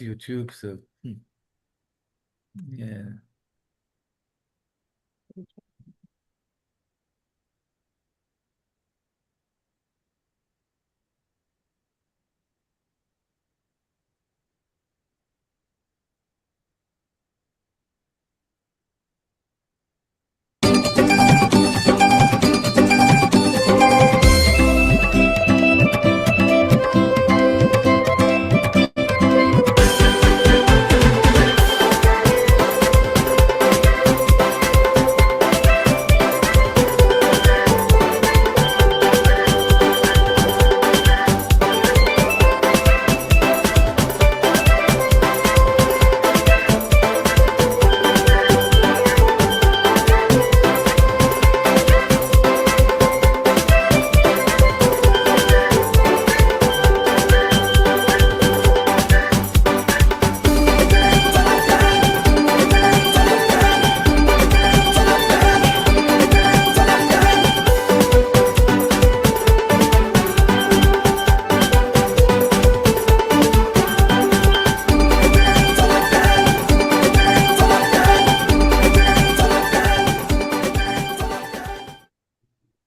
YouTube, so yeah.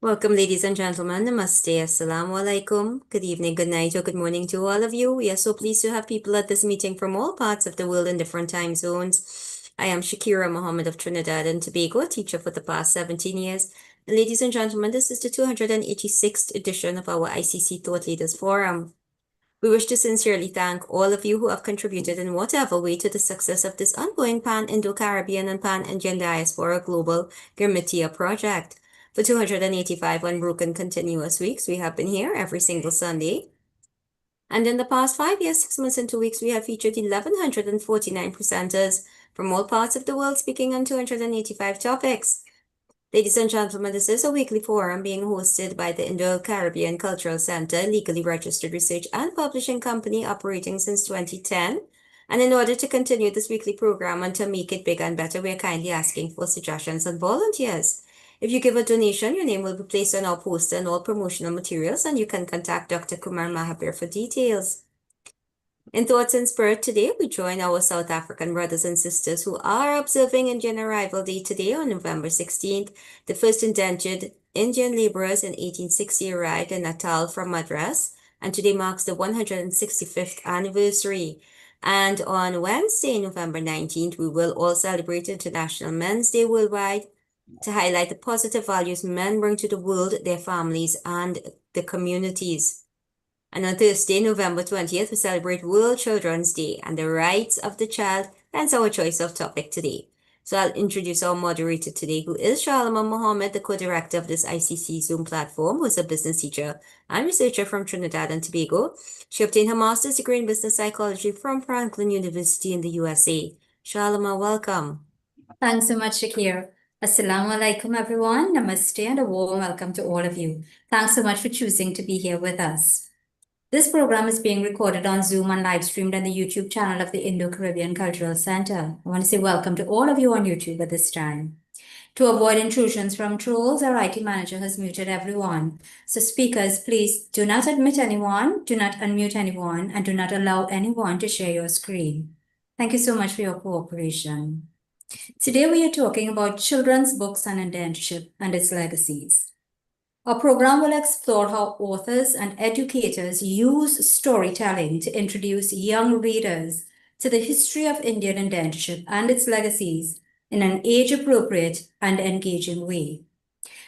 Welcome, ladies and gentlemen. Namaste, assalamu alaikum. Good evening, good night, or good morning to all of you. We are so pleased to have people at this meeting from all parts of the world in different time zones. I am Shakira Mohammed of Trinidad and Tobago, a teacher for the past 17 years. And ladies and gentlemen, this is the 286th edition of our ICC Thought Leaders Forum. We wish to sincerely thank all of you who have contributed in whatever way to the success of this ongoing Pan-Indo-Caribbean and Pan-Indian Diaspora Global Gurmitia project. For 285 unbroken continuous weeks, we have been here every single Sunday. And in the past 5 years, 6 months, and 2 weeks, we have featured 1,149 presenters from all parts of the world speaking on 285 topics. Ladies and gentlemen, this is a weekly forum being hosted by the Indo-Caribbean Cultural Center, legally registered research and publishing company operating since 2010. And in order to continue this weekly program and to make it bigger and better, we are kindly asking for suggestions and volunteers. If you give a donation, your name will be placed on our poster and all promotional materials, and you can contact Dr. Kumar Mahabir for details. In Thoughts and Spirit today, we join our South African brothers and sisters who are observing Indian Arrival Day today on November 16th. The first indentured Indian laborers in 1860 arrived in Natal from Madras, and today marks the 165th anniversary. And on Wednesday, November 19th, we will all celebrate International Men's Day worldwide to highlight the positive values men bring to the world, their families, and the communities. And on Thursday, November 20th, we celebrate World Children's Day and the rights of the child. That's our choice of topic today. So I'll introduce our moderator today, who is Shalama Mohammed, the co-director of this ICC Zoom platform, who is a business teacher and researcher from Trinidad and Tobago. She obtained her master's degree in business psychology from Franklin University in the USA. Shalama, welcome. Thanks so much, Shakir. Assalamu alaikum, everyone. Namaste and a warm welcome to all of you. Thanks so much for choosing to be here with us. This program is being recorded on Zoom and live streamed on the YouTube channel of the Indo-Caribbean Cultural Center. I want to say welcome to all of you on YouTube at this time. To avoid intrusions from trolls, our IT manager has muted everyone. So speakers, please do not admit anyone, do not unmute anyone, and do not allow anyone to share your screen. Thank you so much for your cooperation. Today we are talking about children's books and indentureship and its legacies. Our program will explore how authors and educators use storytelling to introduce young readers to the history of Indian indentureship and its legacies in an age-appropriate and engaging way.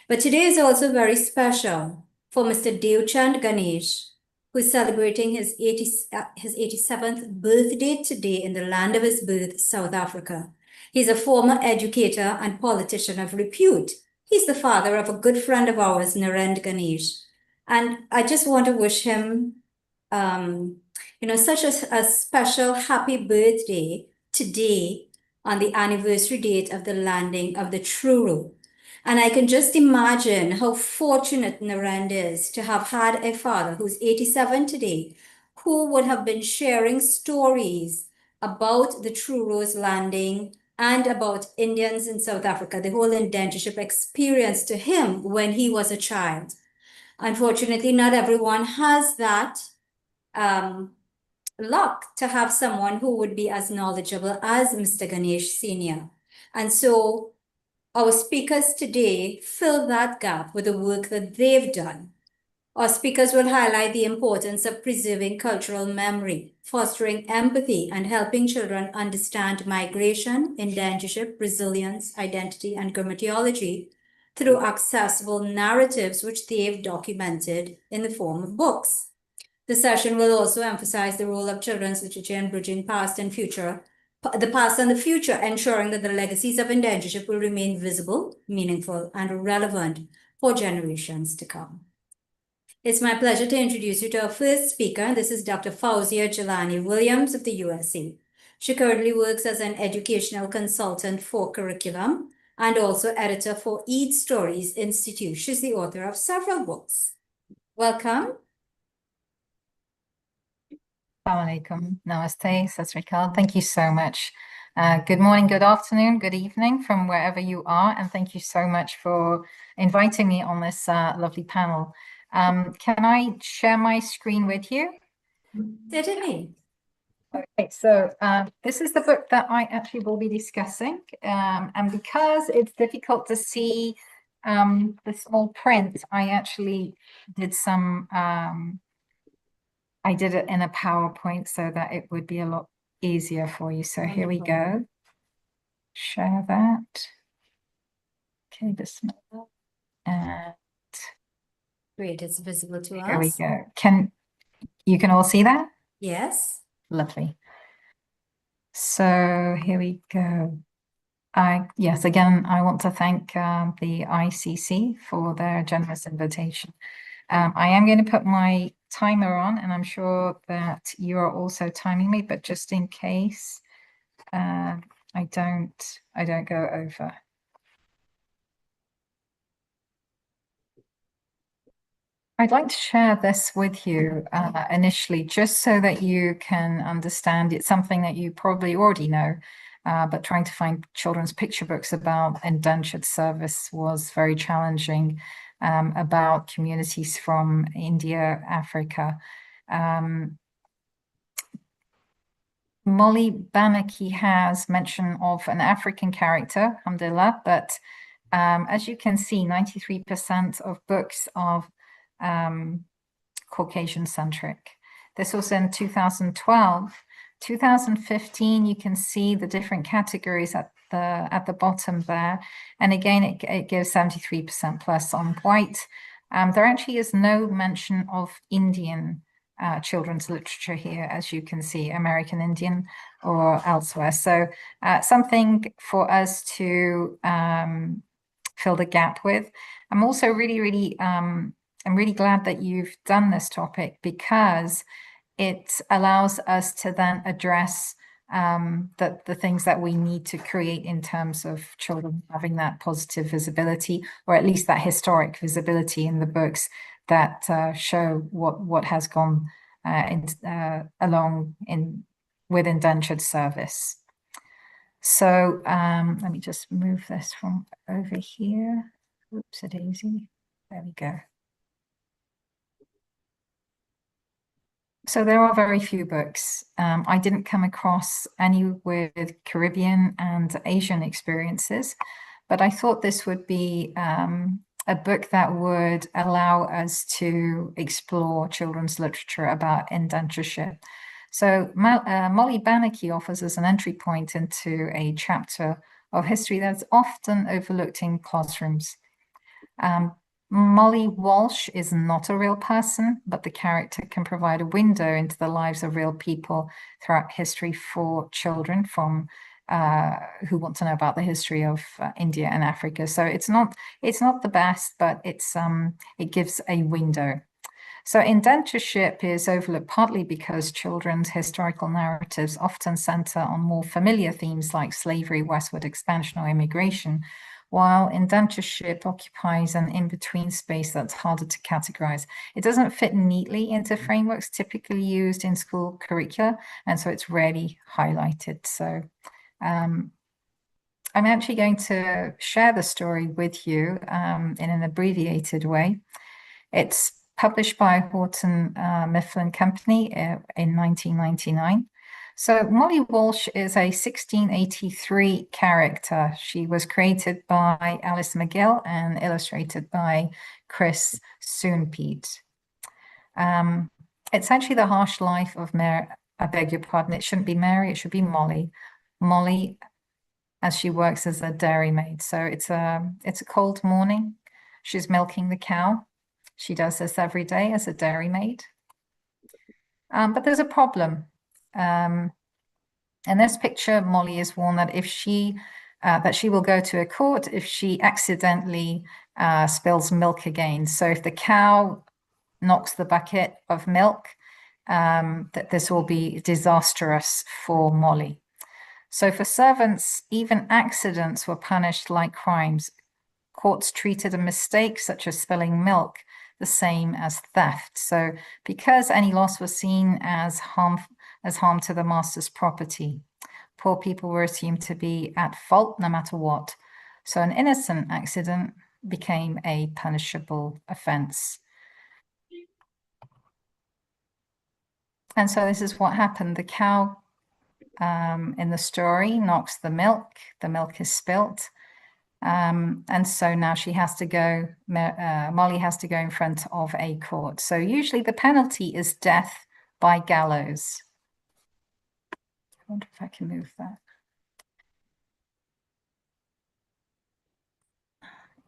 But today is also very special for Mr. Devchand Ganesh, who is celebrating his 87th birthday today in the land of his birth, South Africa. He's a former educator and politician of repute. He's the father of a good friend of ours, Narendra Ganesh. And I just want to wish him, such a special happy birthday today on the anniversary date of the landing of the Truro. And I can just imagine how fortunate Narendra is to have had a father who's 87 today, who would have been sharing stories about the Truro's landing and about Indians in South Africa, the whole indentureship experience to him when he was a child. Unfortunately, not everyone has that luck to have someone who would be as knowledgeable as Mr. Ganesh Sr. And so our speakers today fill that gap with the work that they've done. Our speakers will highlight the importance of preserving cultural memory, fostering empathy, and helping children understand migration, indentureship, resilience, identity, and grammatology through accessible narratives which they've documented in the form of books. The session will also emphasize the role of children's literature in bridging past and future, the past and the future, ensuring that the legacies of indentureship will remain visible, meaningful, and relevant for generations to come. It's my pleasure to introduce you to our first speaker. This is Dr. Fauzia Jelani Williams of the USA. She currently works as an educational consultant for curriculum and also editor for Eid Stories Institute. She's the author of several books. Welcome. Assalamu alaikum. Namaste, Sat Sri Akal. Thank you so much. Good morning, good afternoon, good evening from wherever you are, and thank you so much for inviting me on this lovely panel. Can I share my screen with you? Certainly. Okay, so this is the book that I actually will be discussing, and because it's difficult to see the small print, I actually did some I did it in a PowerPoint so that it would be a lot easier for you. So here we go. Share that. Okay, bismillah. And Great, it's visible to us. here we go. You can all see that? Yes. Lovely. So here we go. Yes, again, I want to thank the ICC for their generous invitation. I am going to put my timer on, and I'm sure that you are also timing me, but just in case I don't go over. I'd like to share this with you initially, just so that you can understand. It's something that you probably already know, but trying to find children's picture books about indentured service was very challenging, about communities from India, Africa. Molly Banaki has mention of an African character, alhamdulillah, but as you can see, 93% of books are Caucasian-centric. This was in 2012. 2015, you can see the different categories at the bottom there. And again, it gives 73% plus on white. There actually is no mention of Indian children's literature here, as you can see, American Indian or elsewhere. So something for us to fill the gap with. I'm also I'm really glad that you've done this topic, because it allows us to then address the things that we need to create in terms of children having that positive visibility, or at least that historic visibility in the books that show what has gone along with indentured service. So let me just move this from over here. Oops-a daisy. There we go. So there are very few books. I didn't come across any with Caribbean and Asian experiences, but I thought this would be a book that would allow us to explore children's literature about indentureship. So Molly Banaki offers us an entry point into a chapter of history that's often overlooked in classrooms. Molly Walsh is not a real person, but the character can provide a window into the lives of real people throughout history for children from who want to know about the history of India and Africa. So it's not the best, but it gives a window. So indentureship is overlooked partly because children's historical narratives often center on more familiar themes like slavery, westward expansion, or immigration, while indentureship occupies an in-between space that's harder to categorize. It doesn't fit neatly into frameworks typically used in school curricula, and so it's rarely highlighted. So I'm actually going to share the story with you in an abbreviated way. It's published by Houghton Mifflin Company in 1999. So Molly Walsh is a 1683 character. She was created by Alice McGill and illustrated by Chris Soonpeat. It's actually the harsh life of Mary. I beg your pardon, it shouldn't be Mary, it should be Molly. Molly, as she works as a dairymaid. So it's a cold morning. She's milking the cow. She does this every day as a dairymaid. But there's a problem. In this picture, Molly is warned that if she will go to a court if she accidentally spills milk again. So if the cow knocks the bucket of milk, that this will be disastrous for Molly. So for servants, even accidents were punished like crimes. Courts treated a mistake such as spilling milk the same as theft. So because any loss was seen as harm to the master's property, poor people were assumed to be at fault no matter what. So an innocent accident became a punishable offense. And so this is what happened. The cow in the story knocks the milk is spilt. And so now she has to go, Molly has to go in front of a court. So usually the penalty is death by gallows. I wonder if I can move that.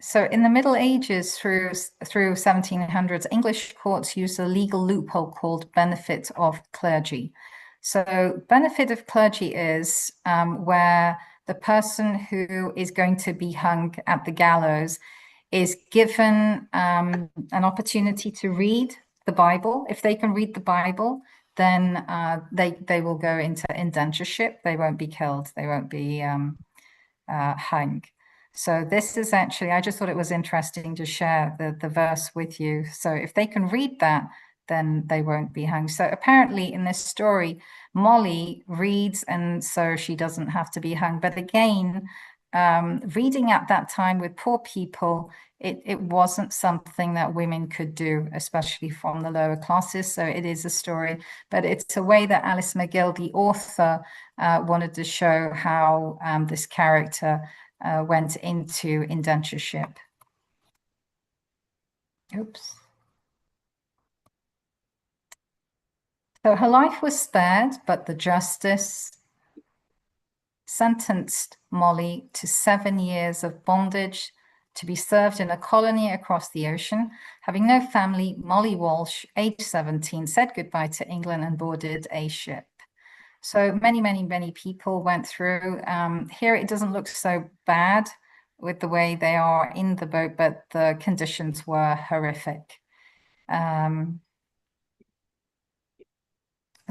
So in the Middle Ages through 1700s, English courts used a legal loophole called benefit of clergy. So benefit of clergy is where the person who is going to be hung at the gallows is given an opportunity to read the Bible. If they can read the Bible, then they will go into indentureship. They won't be killed. They won't be hung. So this is actually, I just thought it was interesting to share the verse with you. So if they can read that, then they won't be hung. So apparently in this story, Molly reads, and so she doesn't have to be hung. But again, reading at that time with poor people, it wasn't something that women could do, especially from the lower classes. So it is a story, but it's a way that Alice McGill, the author, wanted to show how this character went into indentureship. Oops. So her life was spared, but the justice sentenced Molly to 7 years of bondage to be served in a colony across the ocean. Having no family, Molly Walsh, age 17, said goodbye to England and boarded a ship. So many people went through. Here it doesn't look so bad with the way they are in the boat, but the conditions were horrific.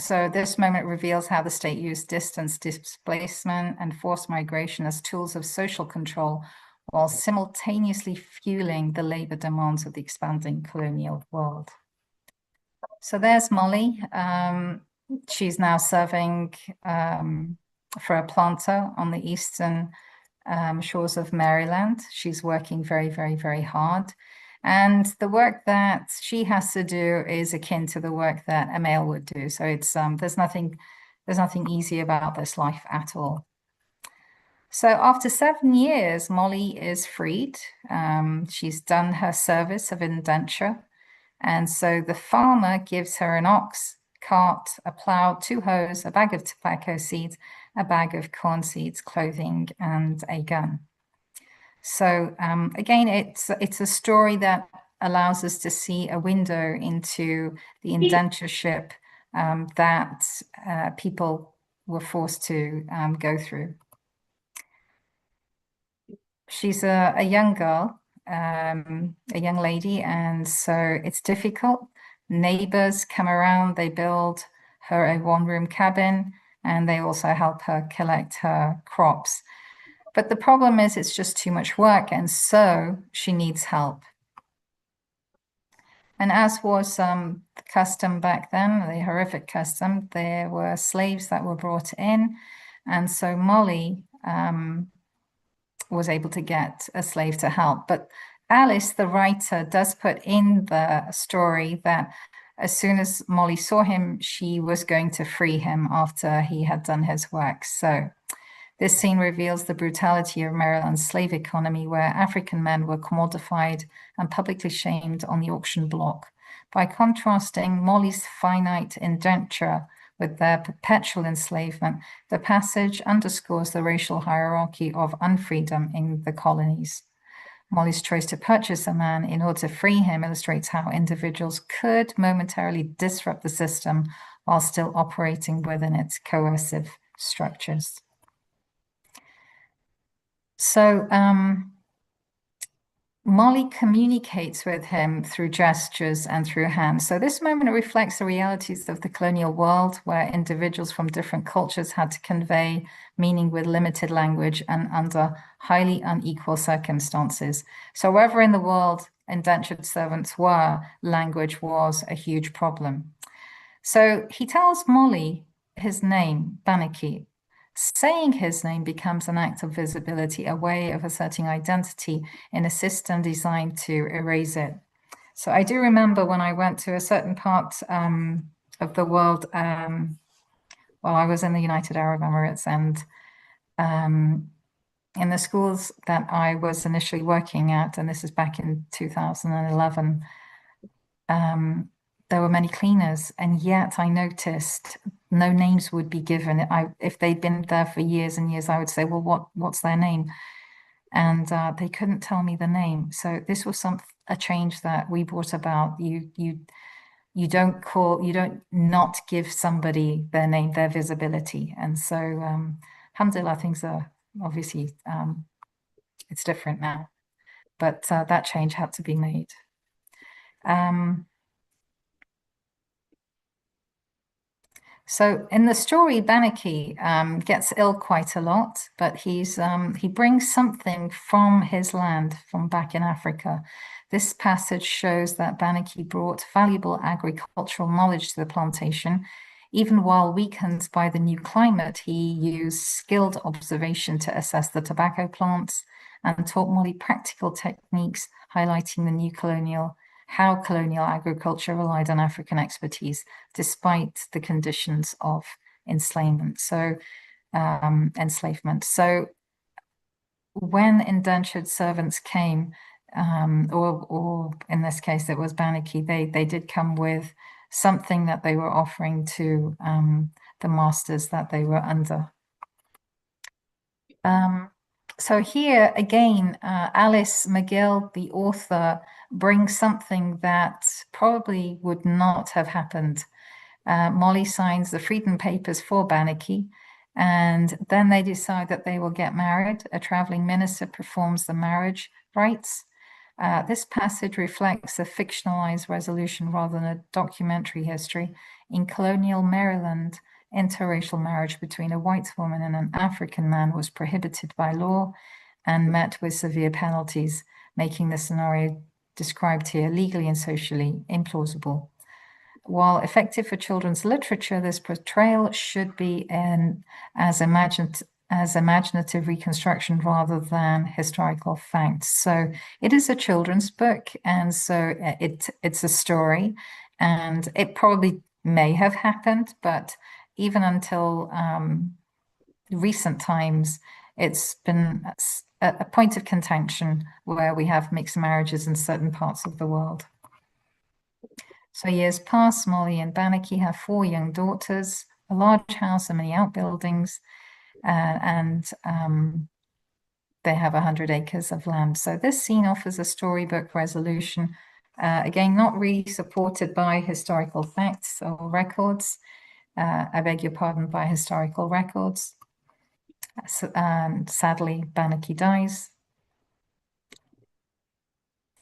So this moment reveals how the state used distance displacement and forced migration as tools of social control while simultaneously fueling the labor demands of the expanding colonial world. So there's Molly. She's now serving for a planter on the eastern shores of Maryland. She's working very hard. And the work that she has to do is akin to the work that a male would do. So it's there's nothing easy about this life at all. So after 7 years, Molly is freed. She's done her service of indenture. And so the farmer gives her an ox, cart, a plow, 2 hoes, a bag of tobacco seeds, a bag of corn seeds, clothing, and a gun. So again, it's a story that allows us to see a window into the indentureship that people were forced to go through. She's a young girl, a young lady, and so it's difficult. Neighbors come around, they build her a one-room cabin, and they also help her collect her crops. But the problem is it's just too much work, and so she needs help. And as was the custom back then, the horrific custom, there were slaves that were brought in. And so Molly was able to get a slave to help. But Alice, the writer, does put in the story that as soon as Molly saw him, she was going to free him after he had done his work. So this scene reveals the brutality of Maryland's slave economy, where African men were commodified and publicly shamed on the auction block. By contrasting Molly's finite indenture with their perpetual enslavement, the passage underscores the racial hierarchy of unfreedom in the colonies. Molly's choice to purchase a man in order to free him illustrates how individuals could momentarily disrupt the system while still operating within its coercive structures. So Molly communicates with him through gestures and through hands. So this moment reflects the realities of the colonial world, where individuals from different cultures had to convey meaning with limited language and under highly unequal circumstances. So wherever in the world indentured servants were, language was a huge problem. So he tells Molly his name, Banaki. Saying his name becomes an act of visibility, a way of asserting identity in a system designed to erase it. So I do remember when I went to a certain part of the world, well, I was in the United Arab Emirates, and in the schools that I was initially working at, and this is back in 2011, there were many cleaners, and yet I noticed no names would be given. If they'd been there for years and years, I would say, well, what's their name? And they couldn't tell me the name. So this was a change that we brought about. You don't not give somebody their name, their visibility. And so alhamdulillah, things are obviously, it's different now. But that change had to be made. So in the story, Banaki gets ill quite a lot, but he brings something from his land, from back in Africa. This passage shows that Banaki brought valuable agricultural knowledge to the plantation. Even while weakened by the new climate, he used skilled observation to assess the tobacco plants and taught Molly practical techniques, highlighting the new how colonial agriculture relied on African expertise, despite the conditions of enslavement. So when indentured servants came, or in this case it was Banaki, they did come with something that they were offering to the masters that they were under. So here again, Alice McGill, the author, brings something that probably would not have happened. Molly signs the freedom papers for Banaki, and then they decide that they will get married. A traveling minister performs the marriage rites. This passage reflects a fictionalized resolution rather than a documentary history. In colonial Maryland, interracial marriage between a white woman and an African man was prohibited by law and met with severe penalties, making the scenario described here legally and socially implausible. While effective for children's literature, this portrayal should be as imaginative reconstruction rather than historical facts. So it is a children's book, and so it's a story, and it probably may have happened, but even until recent times, it's been a point of contention where we have mixed marriages in certain parts of the world. So years pass, Molly and Banaki have 4 young daughters, a large house and many outbuildings, and they have 100 acres of land. So this scene offers a storybook resolution, again, not really supported by historical facts or records. I beg your pardon, by historical records. Sadly, Banaki dies.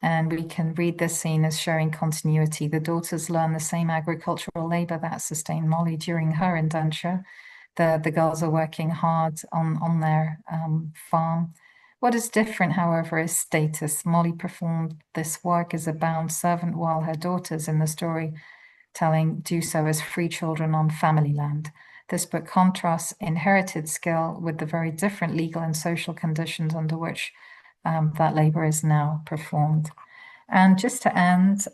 And we can read this scene as showing continuity. The daughters learn the same agricultural labor that sustained Molly during her indenture. The girls are working hard on their farm. What is different, however, is status. Molly performed this work as a bound servant, while her daughters in the story do so as free children on family land. This book contrasts inherited skill with the very different legal and social conditions under which that labor is now performed. And just to end,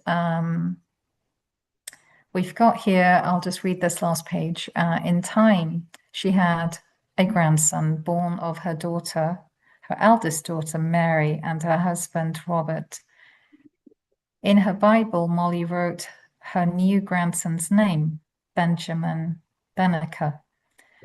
we've got here, I'll just read this last page. In time, she had a grandson born of her daughter, her eldest daughter, Mary, and her husband, Robert. In her Bible, Molly wrote her new grandson's name, Benjamin Benneker.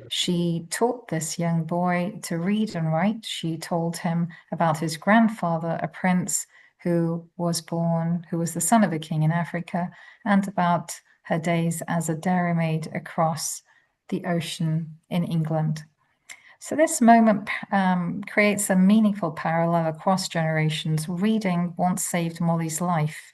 She taught this young boy to read and write. She told him about his grandfather, a prince who was the son of a king in Africa, and about her days as a dairymaid across the ocean in England. So this moment creates a meaningful parallel across generations. Reading once saved Molly's life,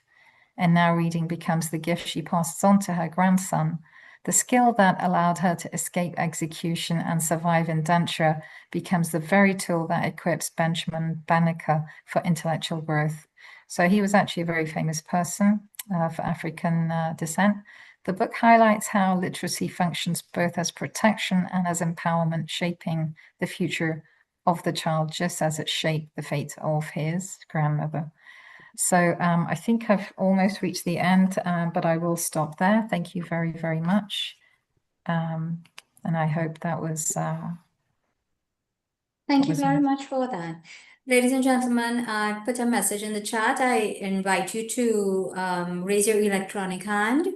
and now reading becomes the gift she passes on to her grandson. The skill that allowed her to escape execution and survive indenture becomes the very tool that equips Benjamin Banneker for intellectual growth. So he was actually a very famous person for African descent. The book highlights how literacy functions both as protection and as empowerment, shaping the future of the child, just as it shaped the fate of his grandmother. So I think I've almost reached the end, but I will stop there. Thank you very, very much. And I hope that was... Thank you very much for that. Ladies and gentlemen, I put a message in the chat. I invite you to raise your electronic hand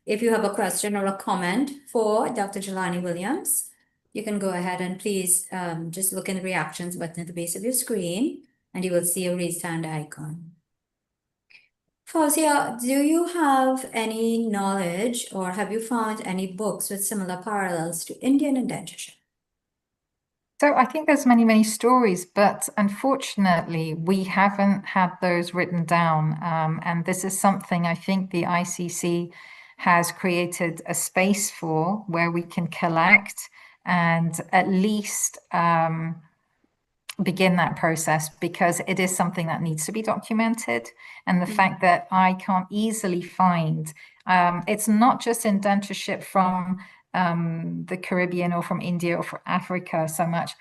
if you have a question or a comment for Dr. Jelani Williams. You can go ahead and please just look in the reactions button at the base of your screen, and you will see a raised hand icon. Fawzia, do you have any knowledge or have you found any books with similar parallels to Indian indentureship? So I think there's many, many stories, but unfortunately, we haven't had those written down. And this is something I think the ICC has created a space for, where we can collect and at least begin that process, because it is something that needs to be documented. And the fact that I can't easily find, it's not just indentureship from the Caribbean or from India or from Africa so much.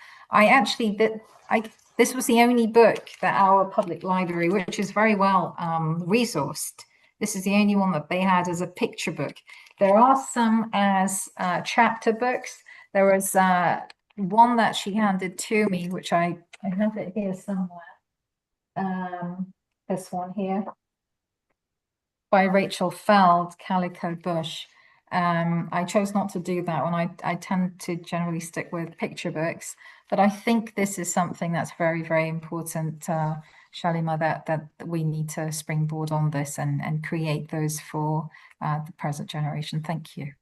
This was the only book that our public library, which is very well resourced, this is the only one that they had as a picture book. There are some as chapter books. There was one that she handed to me, which I have it here somewhere. This one here by Rachel Feld, Calico Bush. I chose not to do that one. I tend to generally stick with picture books, but I think this is something that's very, very important, Shalima, that we need to springboard on this and create those for the present generation. Thank you.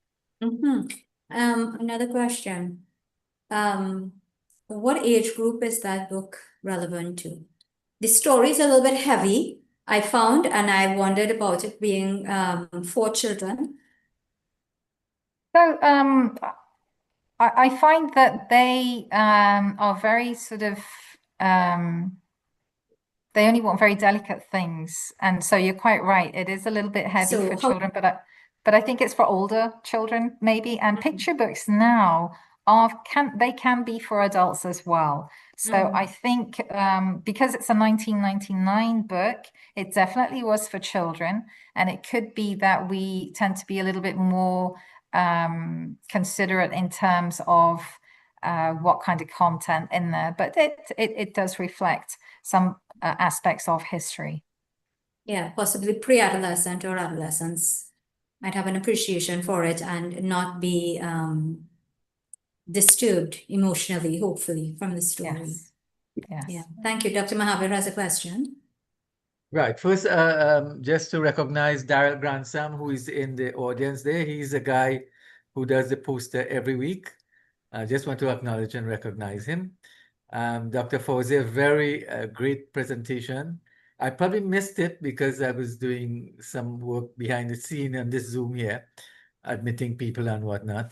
Another question. What age group is that book relevant to? The story is a little bit heavy, I found, and I wondered about it being for children. So I find that they are very sort of, they only want very delicate things. And so you're quite right. It is a little bit heavy for children, but I think it's for older children maybe. And picture books now can be for adults as well. So I think because it's a 1999 book, it definitely was for children. And it could be that we tend to be a little bit more considerate in terms of what kind of content in there, but it does reflect some aspects of history. Yeah, possibly pre-adolescent or adolescents might have an appreciation for it and not be disturbed emotionally, hopefully, from the story. Yes. Yes. Yeah. Thank you. Dr. Mahavir has a question. Right. First, just to recognize Daryl Grantham, who is in the audience there. He's a guy who does the poster every week. I just want to acknowledge and recognize him. Dr. Fawzia, very great presentation. I probably missed it because I was doing some work behind the scene on this Zoom here, admitting people and whatnot.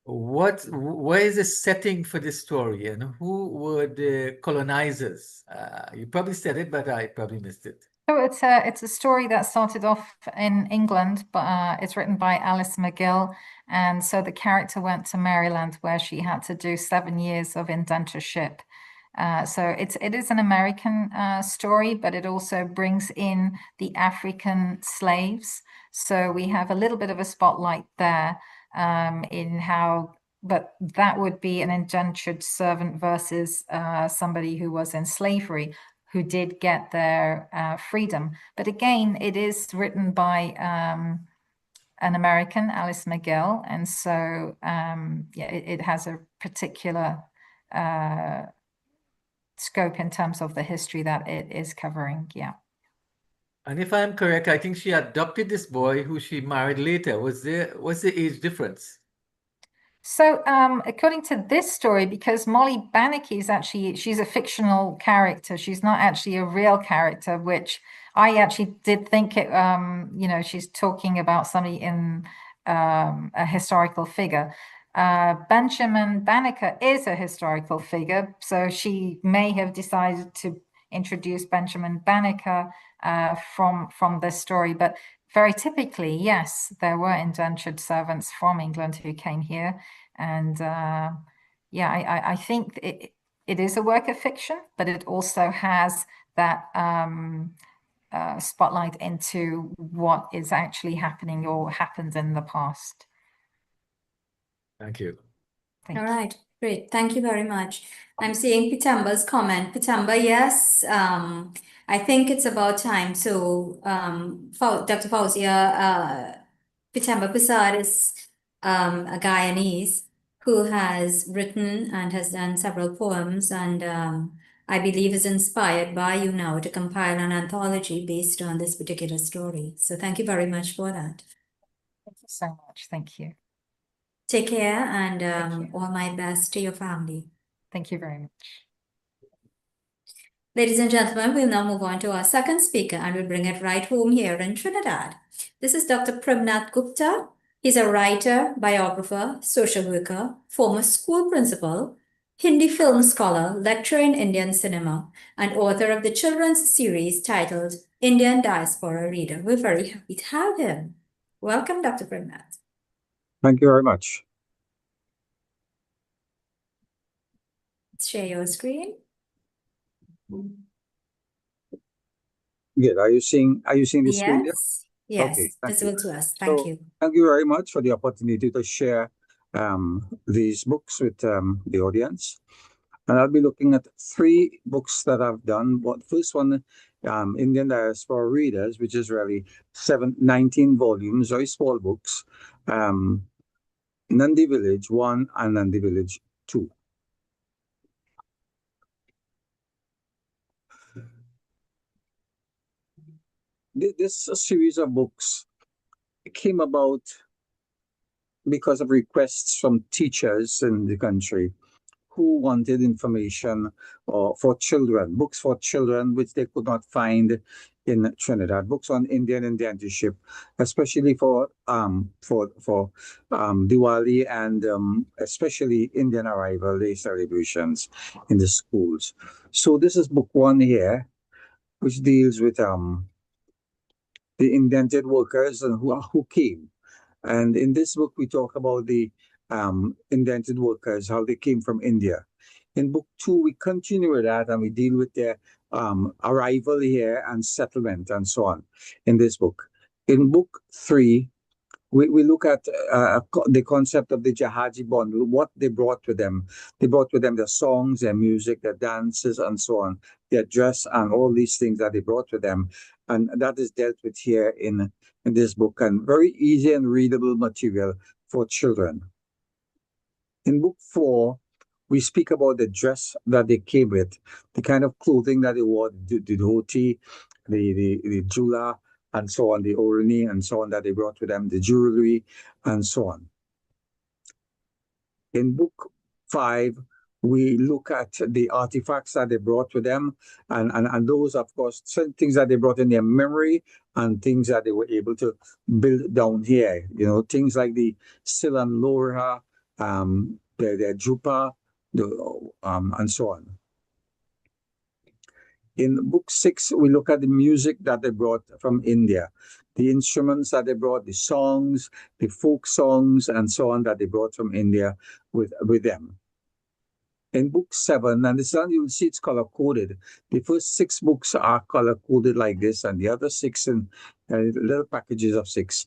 Where is the setting for this story, and who were the colonizers? You probably said it, but I probably missed it. So it's a story that started off in England, but it's written by Alice McGill. And so the character went to Maryland, where she had to do 7 years of indentureship. So it is an American story, but it also brings in the African slaves. So we have a little bit of a spotlight there in how, but that would be an indentured servant versus somebody who was in slavery, who did get their freedom. But again, it is written by an American, Alice McGill, and so yeah, it has a particular scope in terms of the history that it is covering. Yeah. And if I'm correct, I think she adopted this boy who she married later. What's the age difference? So according to this story, because Molly Bannicky is actually, she's a fictional character. She's not actually a real character, which I actually did think it, you know, she's talking about somebody in a historical figure. Benjamin Banneker is a historical figure, so she may have decided to introduce Benjamin Banneker from this story. But very typically, yes, there were indentured servants from England who came here. And yeah, I think it is a work of fiction, but it also has that spotlight into what is actually happening or happened in the past. Thank you. Thank All you. right, great. Thank you very much. I'm seeing Pitamba's comment. Pitamba, yes, I think it's about time. So, Dr. Fauzia, Pitamba Prasad is a Guyanese who has written and has done several poems, and I believe is inspired by you now to compile an anthology based on this particular story. So, thank you very much for that. Thank you so much. Thank you. Take care, and you. all my best to your family. Thank you very much. Ladies and gentlemen, we'll now move on to our second speaker and we'll bring it right home here in Trinidad. This is Dr. Premnath Gupta. He's a writer, biographer, social worker, former school principal, Hindi film scholar, lecturer in Indian cinema, and author of the children's series titled Indian Diaspora Reader. We're very happy to have him. Welcome, Dr. Premnath. Thank you very much. Let's share your screen. Good. Are you seeing the screen there? Yes, Okay, thank visible you. to us. Thank So, you. Thank you very much for the opportunity to share these books with the audience. And I'll be looking at 3 books that I've done. First one, Indian Diaspora Readers, which is really 19 volumes, very small books. Nandi Village 1 and Nandi Village 2. This series of books came about because of requests from teachers in the country who wanted information for children, books for children which they could not find in Trinidad, books on Indian indentureship, especially for Diwali and especially Indian Arrival Day celebrations in the schools. So this is book 1 here, which deals with the indentured workers and who came. And in this book, we talk about the indentured workers, how they came from India. In book 2, we continue with that and we deal with their arrival here and settlement and so on in this book. In book 3, we look at the concept of the Jahaji bundle, what they brought with them. They brought with them their songs, their music, their dances, and so on, their dress, and all these things that they brought with them. And that is dealt with here in this book, and very easy and readable material for children. In book 4, we speak about the dress that they came with, the kind of clothing that they wore, the dhoti, the jula, and so on, the orani, and so on that they brought with them, the jewelry, and so on. In book 5, we look at the artifacts that they brought with them, and those, of course, some things that they brought in their memory and things that they were able to build down here. You know, things like the sil and lora, their jupa, and so on. In book 6, we look at the music that they brought from India, the instruments that they brought, the songs, the folk songs, and so on that they brought from India with them. In book 7, and this one you will see it's color coded. The first 6 books are color coded like this, and the other 6 in little packages of 6.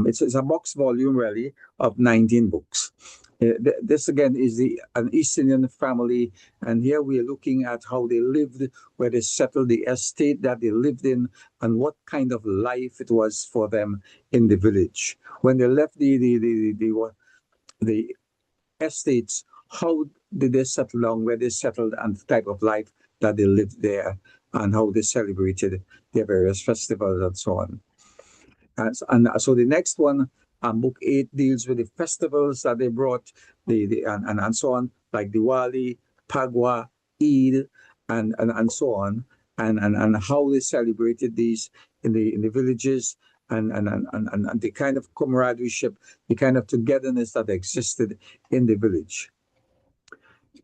It's a box volume really of 19 books. This again is an East Indian family, and here we are looking at how they lived, where they settled, the estate that they lived in, and what kind of life it was for them in the village. When they left the estates, how did they settle down, where they settled, and the type of life that they lived there, and how they celebrated their various festivals and so on. And so the next one, book 8, deals with the festivals that they brought, and so on, like Diwali, Pagwa, Eid, and so on, and how they celebrated these in the villages, and the kind of camaraderie, the kind of togetherness that existed in the village.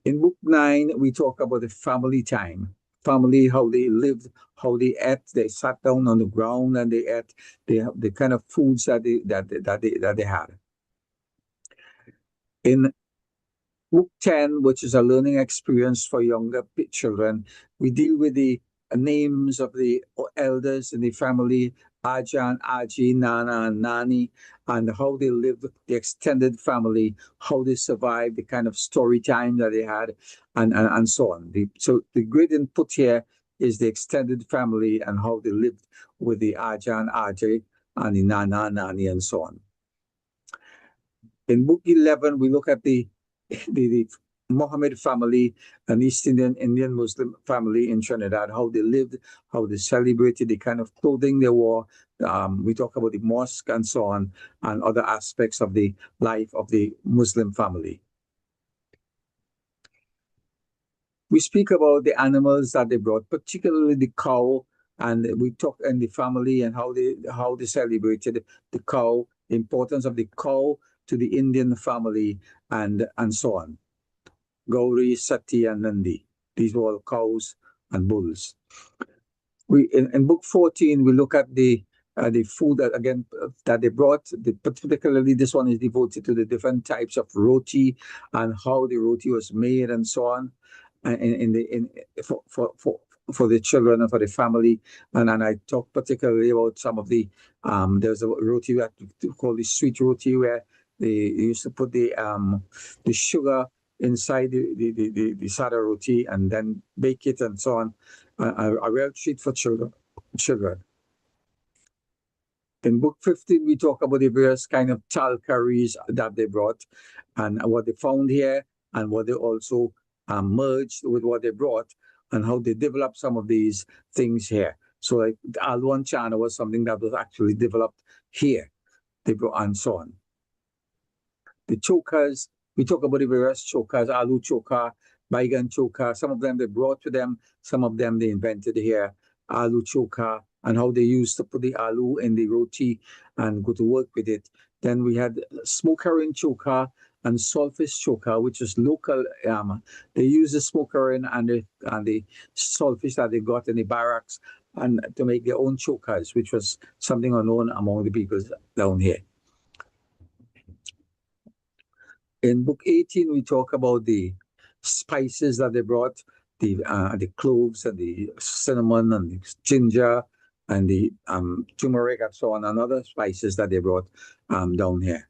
In book 9, we talk about the family time. Family, how they lived, how they ate. They sat down on the ground and they ate the kind of foods that they had. In book 10, which is a learning experience for younger children, we deal with the names of the elders in the family, Ajan, Aji, Nana, and Nani, and how they lived, the extended family, how they survived, the kind of story time that they had, and so on. So the great input here is the extended family and how they lived with the Ajan, Aji, and the Nana, Nani, and so on. In book 11, we look at the Mohammed family, an East Indian Muslim family in Trinidad, how they lived, how they celebrated, the kind of clothing they wore. We talk about the mosque and so on, and other aspects of the life of the Muslim family. We speak about the animals that they brought, particularly the cow, and we talk in the family and how they celebrated the cow, the importance of the cow to the Indian family, and so on. Gauri, Sati, and Nandi. These were all cows and bulls. In book 14, we look at the food that they brought. Particularly, this one is devoted to the different types of roti and how the roti was made and so on. For the children and for the family, and I talk particularly about some of the there's a roti that we call the sweet roti, where they used to put the sugar inside the sada roti and then bake it and so on. A real treat for children. In book 15, we talk about the various kind of tal curries that they brought and what they found here, and what they also merged with what they brought, and how they developed some of these things here. So like the Alwan Chana was something that was actually developed here. They brought, and so on. The chokas, we talk about the various chokas, aloo choka, baigan choka. Some of them they brought to them, some of them they invented here. Aloo choka, and how they used to put the aloo in the roti and go to work with it. Then we had smokerin choka and saltfish choka, which is local. They use the smokerin and the saltfish that they got in the barracks and to make their own chokas, which was something unknown among the people down here. In book 18, we talk about the spices that they brought, the cloves and the cinnamon and the ginger and the turmeric and so on, and other spices that they brought down here,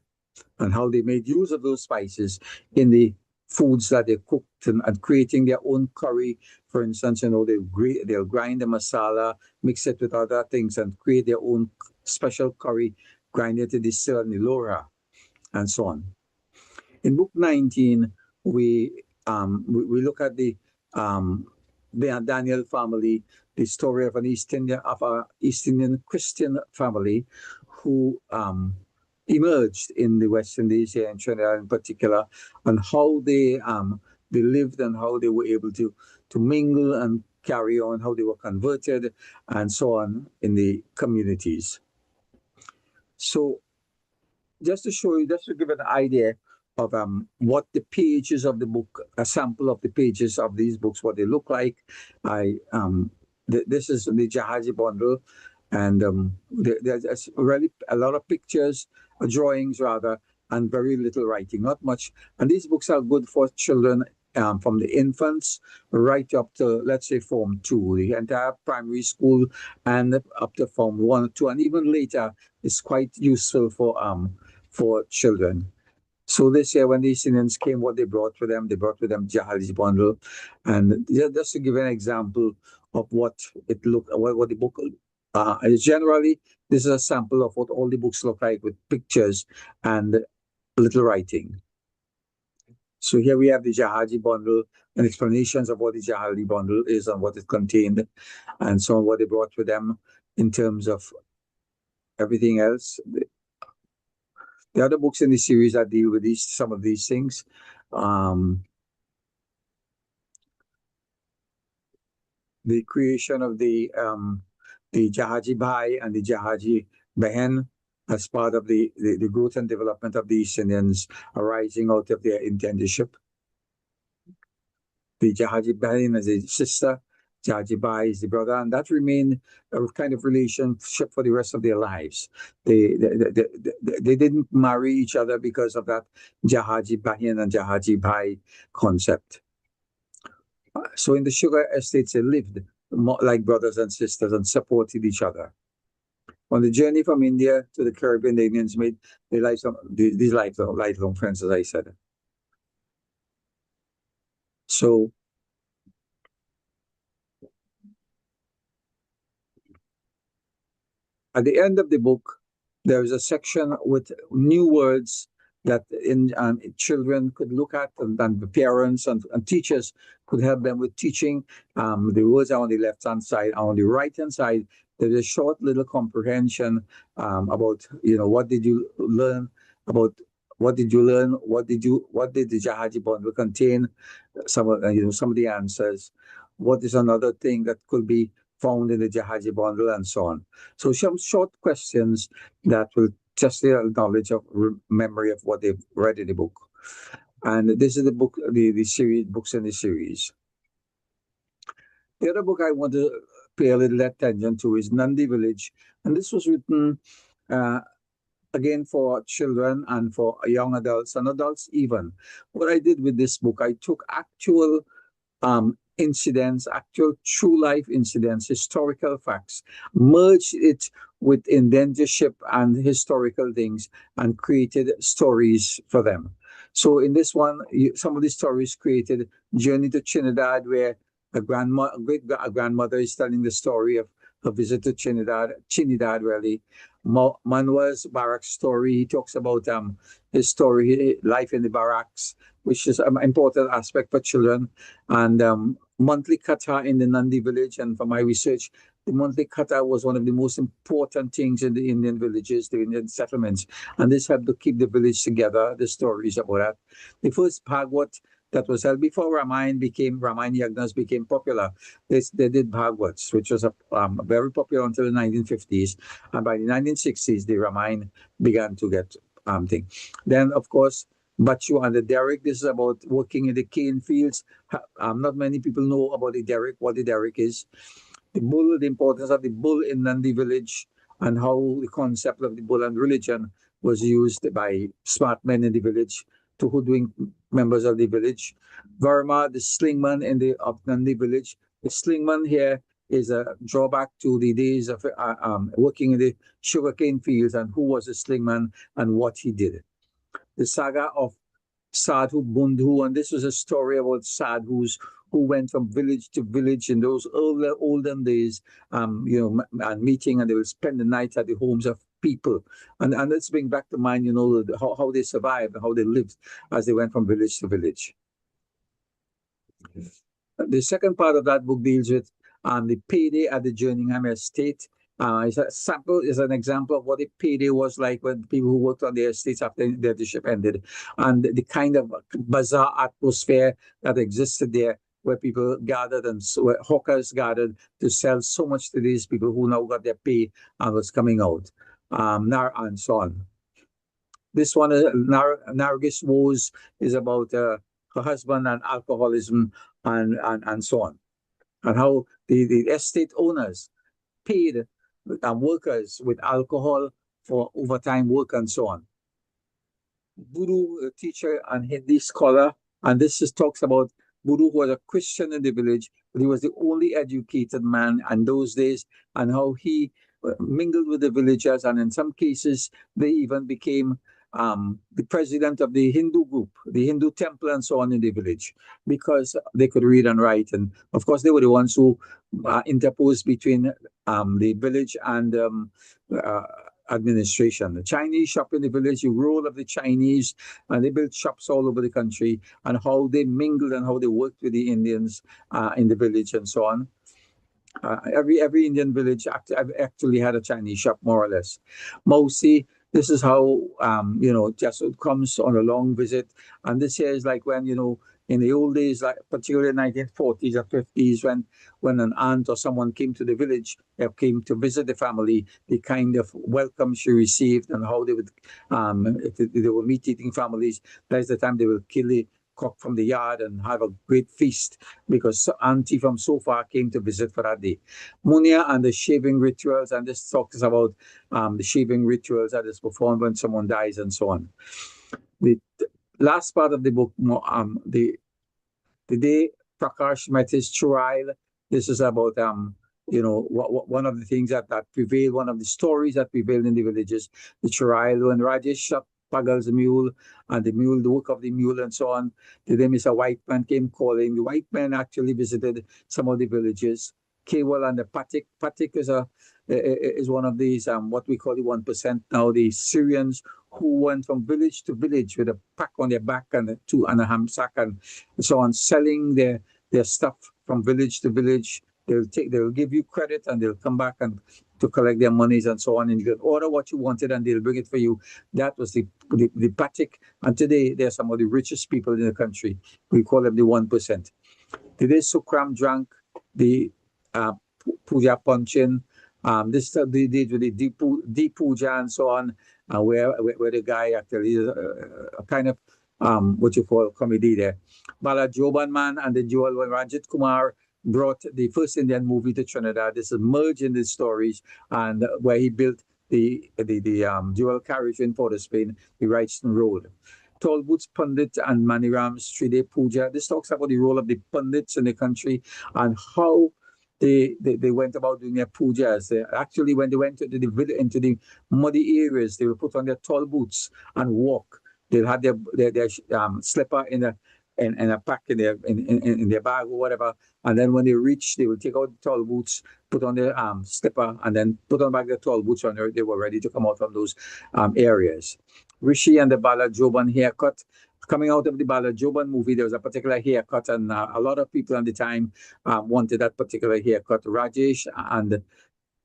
and how they made use of those spices in the foods that they cooked, and creating their own curry. For instance, they'll grind the masala, mix it with other things, and create their own special curry, grind it to the sil and the lora, and so on. In book 19, we look at the Daniel family, the story of an East Indian Christian family who emerged in the West Indies here in Trinidad in particular, and how they lived and how they were able to mingle and carry on, how they were converted and so on in the communities. So just to give an idea of what the pages of the book, a sample of the pages of these books, what they look like. This is the Jahazi bundle, and there's really a lot of pictures, drawings rather, and very little writing, not much. And these books are good for children from the infants right up to, let's say, Form 2, the entire primary school, and up to Form 1 or 2, and even later is quite useful for children. So this year, when these Indians came, what they brought with them Jahazi bundle, and just to give an example of what it looked, what the book. Generally, this is a sample of what all the books look like with pictures and little writing. So here we have the Jahazi bundle and explanations of what the Jahazi bundle is and what it contained, and so on, what they brought with them in terms of everything else. The other books in the series that deal with some of these things. The creation of the Jahaji Bhai and the Jahaji Behen as part of the growth and development of the East Indians arising out of their indentureship. The Jahaji Behen is a sister, Jahaji Bhai is the brother, and that remained a kind of relationship for the rest of their lives. They didn't marry each other because of that Jahaji Behen and Jahaji Bhai concept. So in the sugar estates, they lived like brothers and sisters and supported each other. On the journey from India to the Caribbean, the Indians made these lifelong friends, as I said. So at the end of the book, there is a section with new words that children could look at, and the parents and teachers could help them with teaching. The words are on the left-hand side. On the right-hand side, there's a short little comprehension about, what did you learn, what did the Jahaji bundle contain, some of the answers. What is another thing that could be found in the Jahaji bundle, and so on. So some short questions that will test their knowledge of memory of what they've read in the book. And this is the book, the series, books in the series. The other book I want to pay a little attention to is Nandi Village. And this was written, again, for children and for young adults and adults even. What I did with this book, I took actual incidents, actual true life incidents, historical facts, merged it with indentureship and historical things, and created stories for them. So in this one, some of the stories created Journey to Trinidad, where a grandmother is telling the story of her visit to Trinidad really. Manuel's barracks story, he talks about his story, life in the barracks, which is an important aspect for children, and monthly kata in the Nandi village. And for my research, the monthly kata was one of the most important things in the Indian villages, the Indian settlements, and this helped to keep the village together. The stories about that. The first Bhagwat that was held before Ramayana Yagnas became popular. They did Bhagwats, which was very popular until the 1950s, and by the 1960s, the Ramayana began to get thing. Then, of course, Bachu and the derrick. This is about working in the cane fields. Not many people know about the derrick, what the derrick is. The bull, the importance of the bull in Nandi village, and how the concept of the bull and religion was used by smart men in the village to hoodwink members of the village. Verma, the slingman in the Nandi village. The slingman here is a drawback to the days of working in the sugarcane fields, and who was the slingman and what he did. The saga of Sadhu Bundhu, and this was a story about sadhus who went from village to village in those olden days, and meeting, and they will spend the night at the homes of people. And let's bring back to mind, how they survived and how they lived as they went from village to village. The second part of that book deals with the payday at the Jerningham estate. Is an example of what a payday was like when people who worked on the estates after the indentureship ended, and the kind of bazaar atmosphere that existed there, where people gathered and where hawkers gathered to sell so much to these people who now got their pay and was coming out, and so on. This one, Nargis Woes, is about her husband and alcoholism and so on, and how the estate owners paid workers with alcohol for overtime work and so on. Guru, a teacher and Hindi scholar, And this just talks about Buddha, who was a Christian in the village, but he was the only educated man in those days, and how he mingled with the villagers, and in some cases they even became the president of the Hindu group, the Hindu temple, and so on in the village, because they could read and write. And of course, they were the ones who interposed between the village and administration. The Chinese shop in the village, the role of the Chinese, and they built shops all over the country, and how they mingled and how they worked with the Indians in the village and so on. Every Indian village actually had a Chinese shop, more or less. Mostly, this is how Jesuit comes on a long visit, and this here is like when in the old days, like particularly in 1940s or 50s, when an aunt or someone came to the village, came to visit the family, the kind of welcome she received, and how they would, if they were meat-eating families, that's the time they will kill the cock from the yard and have a great feast, because auntie from so far came to visit for that day. Munya and the shaving rituals, and this talks about the shaving rituals that is performed when someone dies and so on. The last part of the book, the day Prakash met his trial, this is about one of the things that prevailed, one of the stories that prevailed in the villages, the trial when Rajesh shot Pagal's mule, and the work of the mule and so on. The day Mr. White Man came calling. The white man actually visited some of the villages. Kewal and the Patik. Patik is one of these, what we call the 1% now, the Syrians who went from village to village with a pack on their back and a hamsack and so on, selling their stuff from village to village. They'll give you credit, and they'll come back and to collect their monies and so on, and you can order what you wanted and they'll bring it for you. That was the Patik, and today they're some of the richest people in the country. We call them the 1%. Today Sukram drank the puja punchin. This they did with the deep puja and so on, where the guy actually is a kind of what you call comedy there. Bala Joban Man and the Jewel, when Ranjit Kumar brought the first Indian movie to Trinidad. This is merged in the stories, and where he built the dual carriage in Port of Spain, the Wrightston Road. Tall Boots Pundit and Maniram's 3-day puja. This talks about the role of the pundits in the country and how they went about doing their pujas. Actually, when they went into the muddy areas, they will put on their tall boots and walk. They'll have their slipper in a pack in their bag or whatever, and then when they reach, they will take out the tall boots, put on their slipper, and then put on back the tall boots when they were ready to come out from those areas. Rishi and the Bala Joban haircut. Coming out of the Bala Joban movie, there was a particular haircut, and a lot of people at the time wanted that particular haircut. Rajesh and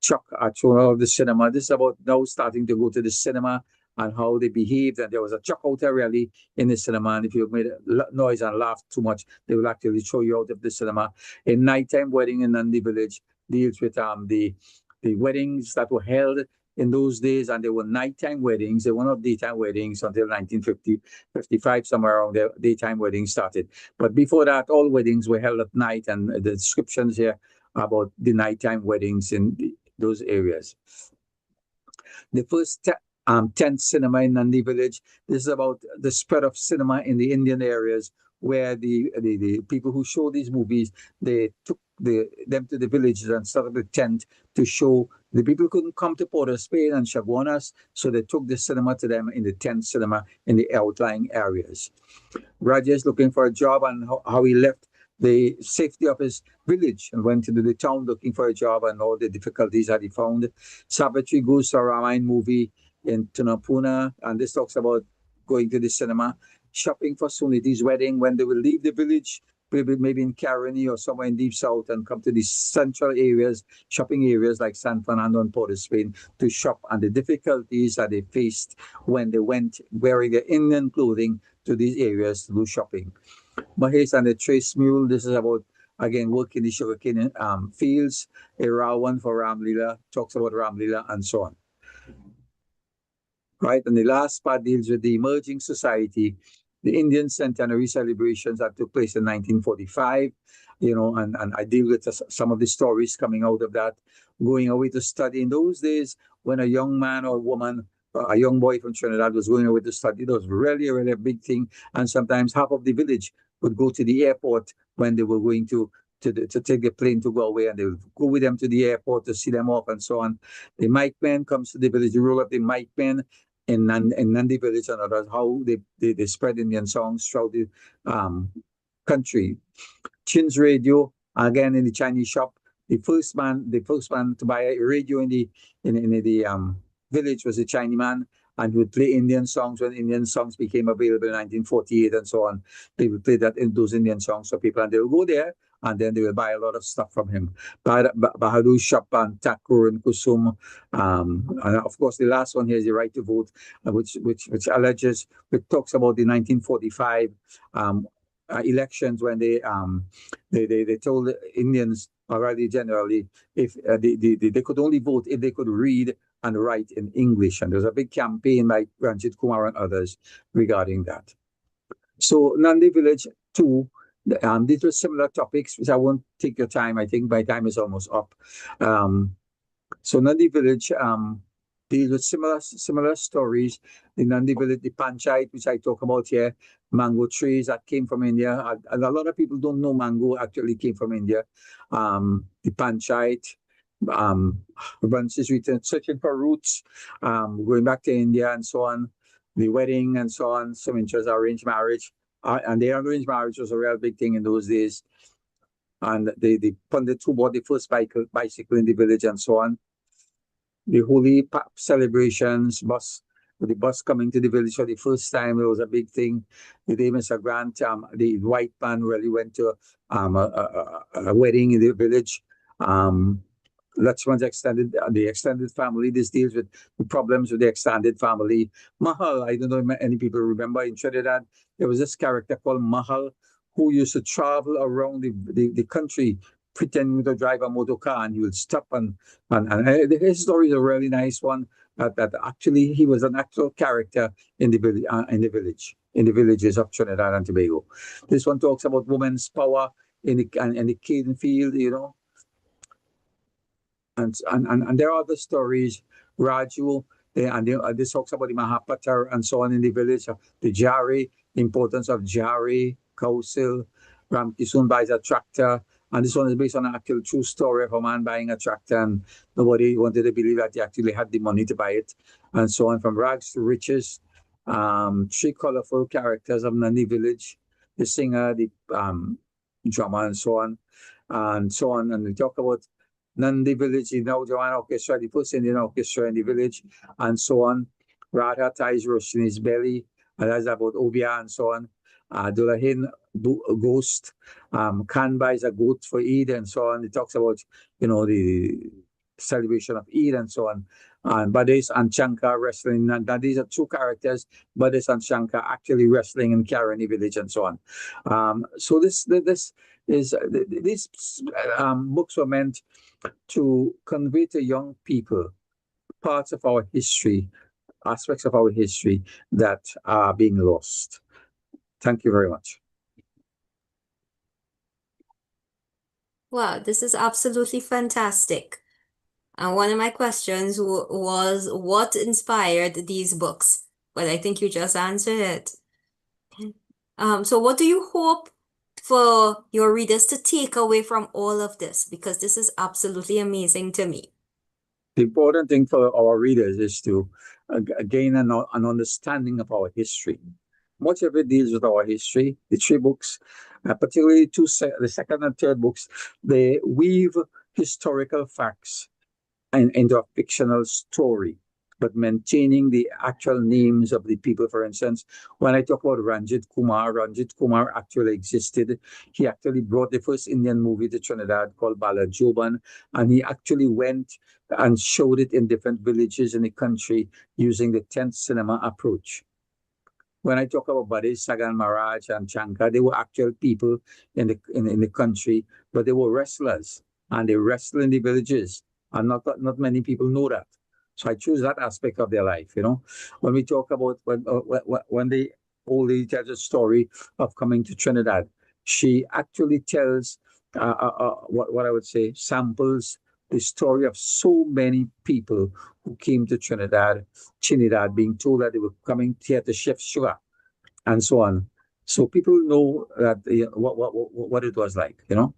Chuck are thrown out of the cinema. This is about now starting to go to the cinema and how they behaved. And there was a Chuck out rally in the cinema, and if you made noise and laughed too much, they will actually throw you out of the cinema. A nighttime wedding in Nandi village deals with the weddings that were held in those days, and they were nighttime weddings. They were not daytime weddings until 1950, 55, somewhere around there, daytime weddings started. But before that, all weddings were held at night, and the descriptions here about the nighttime weddings in those areas. The first tent cinema in Nandi village. This is about the spread of cinema in the Indian areas, where the people who show these movies, they took them to the villages and started a tent to show. The people couldn't come to Port of Spain and Chaguanas, so they took the cinema to them in the tent cinema in the outlying areas. Rajesh looking for a job, and how he left the safety of his village and went into the town looking for a job, and all the difficulties that he found. Savitri goes to a Ramayana movie in Tunapuna, and this talks about going to the cinema. Shopping for Suniti's wedding, when they will leave the village, maybe in Caroni or somewhere in deep south, and come to the central areas, shopping areas like San Fernando and Port of Spain to shop, and the difficulties that they faced when they went wearing their Indian clothing to these areas to do shopping. Mahesh and the Trace Mule, this is about, again, work in the sugarcane fields. A Rawan for Ramlila, talks about Ramlila and so on. Right, and the last part deals with the emerging society, the Indian centenary celebrations that took place in 1945, and I deal with some of the stories coming out of that, going away to study. In those days, when a young man or woman, a young boy from Trinidad was going away to study, it was really, really a big thing, and sometimes half of the village would go to the airport when they were going to take the plane to go away, and they would go with them to the airport to see them off and so on. The Mike men comes to the village, they roll up the Mike men in Nandi village, and others, how they spread Indian songs throughout the country. Chin's radio, again in the Chinese shop. The first man to buy a radio in the village was a Chinese man, and he would play Indian songs when Indian songs became available in 1948 and so on. They would play those Indian songs for people, and they would go there, and then they will buy a lot of stuff from him. Bahadur Shop and Thakur and Kusum. And of course, the last one here is the right to vote, which talks about the 1945 elections, when they told the Indians, already generally, if they could only vote if they could read and write in English. And there was a big campaign by Ranjit Kumar and others regarding that. So Nandi Village 2, these were similar topics, which I won't take your time. I think my time is almost up. So Nandi Village deals with similar stories. The Nandi Village, the Panchayat, which I talk about here, mango trees that came from India. And a lot of people don't know mango actually came from India. The Panchayat, Branches written searching for roots, going back to India and so on. The wedding and so on. Some interest arranged marriage. And the arranged marriage was a real big thing in those days. And the pundits who bought the first bicycle in the village and so on. The Holi celebrations, the bus coming to the village for the first time, it was a big thing. The day Mr. Grant, the white man really went to a wedding in the village. Lakshman's the extended family. This deals with the problems with the extended family. Mahal, I don't know if any people remember in Trinidad, there was this character called Mahal who used to travel around the country pretending to drive a motor car, and he would stop and his story is a really nice one. That actually he was an actual character in the villages of Trinidad and Tobago. This one talks about women's power in the cane field, you know. And there are other stories, Raju, this talks about the Mahapatar and so on in the village, the Jari, the importance of Jari, Kausil, Ram Kisun buys a tractor, and this one is based on an actual true story of a man buying a tractor, and nobody wanted to believe that he actually had the money to buy it, and so on, from rags to riches. Three colorful characters of Nandi village, the singer, the drummer, and so on, and we talk about Nandi village, the Naujawan orchestra, the first Indian orchestra in the village, and so on. Radha ties Roshni's belly, and that's about Obia and so on. Dulahin, ghost. Khan buys a goat for Eid and so on. It talks about, the celebration of Eid and so on. And Bades and Shankar wrestling. And these are two characters, Bades and Shankar actually wrestling in Karani village and so on. So these books were meant to convey to young people parts of our history, aspects of our history that are being lost. Thank you very much. Wow, this is absolutely fantastic. And one of my questions was what inspired these books? Well, I think you just answered it. So what do you hope for your readers to take away from all of this? Because this is absolutely amazing to me. The important thing for our readers is to gain an understanding of our history. Much of it deals with our history. The three books, particularly the second and third books, they weave historical facts into a fictional story, but maintaining the actual names of the people. For instance, when I talk about Ranjit Kumar actually existed. He actually brought the first Indian movie to Trinidad called Bala Joban, and he actually went and showed it in different villages in the country using the 10th cinema approach. When I talk about Bades, Sagan Maharaj, and Shankar, they were actual people in the country, but they were wrestlers, and they wrestled in the villages, and not many people know that. So I choose that aspect of their life. When we talk about when the old lady tells a story of coming to Trinidad, she actually tells what I would say samples the story of so many people who came to Trinidad, being told that they were coming here to shift sugar, and so on. So people know that what it was like, you know.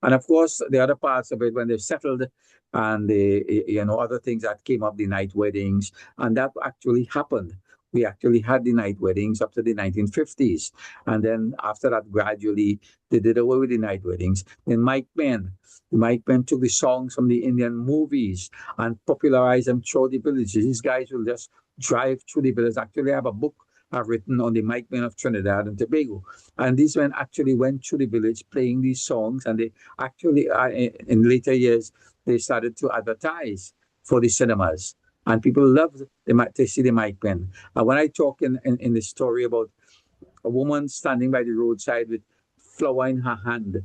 And of course, the other parts of it, when they've settled and other things that came up, the night weddings, and that actually happened. We actually had the night weddings up to the 1950s. And then after that, gradually, they did away with the night weddings. Then Mike Penn took the songs from the Indian movies and popularized them through the villages. These guys will just drive through the villages. Actually, I have a book I've written on the Mike Men of Trinidad and Tobago. And these men actually went through the village playing these songs, and they actually, in later years, they started to advertise for the cinemas, and people loved to see the Mike Men. And when I talk in the story about a woman standing by the roadside with flower in her hand,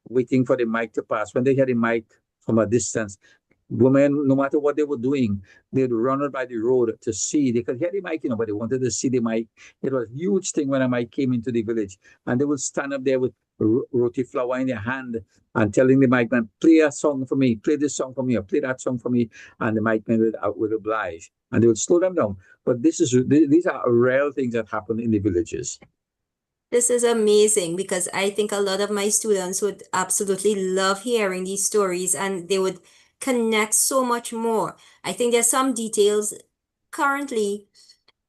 waiting for the mic to pass, when they hear the mic from a distance, women, no matter what they were doing, they'd run out by the road to see. They could hear the mic, but they wanted to see the mic. It was a huge thing when a mic came into the village, and they would stand up there with roti flour in their hand and telling the mic man, play a song for me, play this song for me, or play that song for me, and the mic man would oblige, and they would slow them down. But these are real things that happen in the villages. This is amazing because I think a lot of my students would absolutely love hearing these stories and they would connect so much more. I think there's some details currently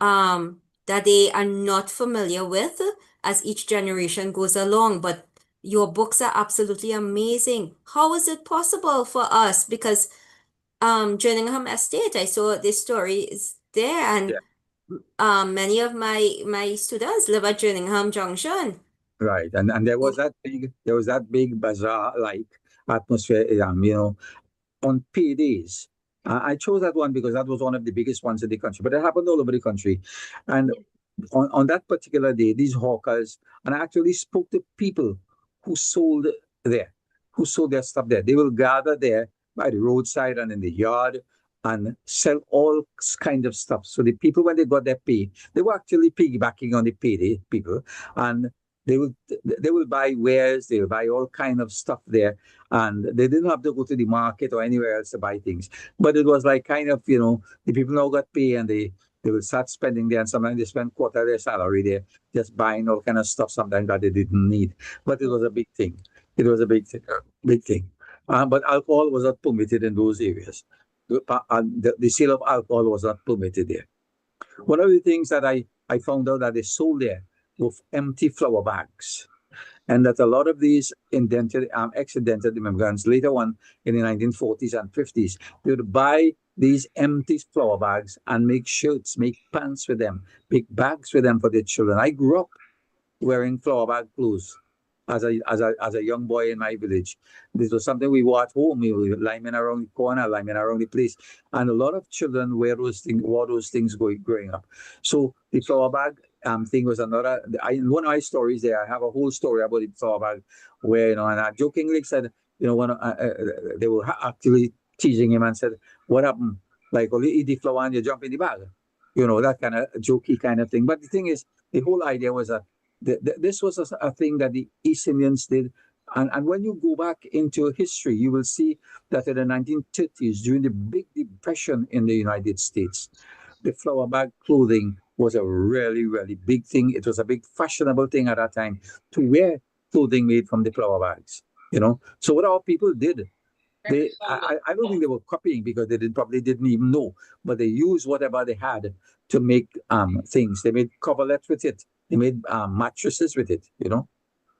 that they are not familiar with as each generation goes along, but your books are absolutely amazing. How is it possible for us? Because Jerningham Estate, I saw this story is there, and many of my students live at Jerningham Junction. Right, and there was that big bazaar like atmosphere, on paydays. I chose that one because that was one of the biggest ones in the country, but it happened all over the country. And on that particular day, these hawkers, and I actually spoke to people who sold there, who sold their stuff there. They will gather there by the roadside and in the yard and sell all kinds of stuff. So the people, when they got their pay, they were actually piggybacking on the payday people, and they will buy wares, they will buy all kind of stuff there, and they didn't have to go to the market or anywhere else to buy things. But it was like kind of, the people now got pay and they will start spending there, and sometimes they spend quarter of their salary there just buying all kind of stuff sometimes that they didn't need. But it was a big thing. It was a big thing. But alcohol was not permitted in those areas. The sale of alcohol was not permitted there. One of the things that I found out that they sold there were empty flour bags. And that a lot of these ex-indentured immigrants, later on in the 1940s and 50s, they would buy these empty flour bags and make shirts, make pants with them, make bags with them for their children. I grew up wearing flour bag clothes as a young boy in my village. This was something we wore at home. We were linemen around the corner, linemen around the place. And a lot of children wore those things growing up. So the flour bag thing was another. One of my stories there, I have a whole story about the flour bag where, and I jokingly said, they were actually teasing him and said, what happened? Like, you eat the flour and you jump in the bag. That kind of jokey kind of thing. But the thing is, the whole idea was that this was a thing that the East Indians did. And when you go back into history, you will see that in the 1930s, during the big depression in the United States, the flour bag clothing was a really, really big thing. It was a big fashionable thing at that time to wear clothing made from the flour bags. So what our people did, I don't think they were copying because they probably didn't even know, but they used whatever they had to make things. They made coverlets with it. They made mattresses with it.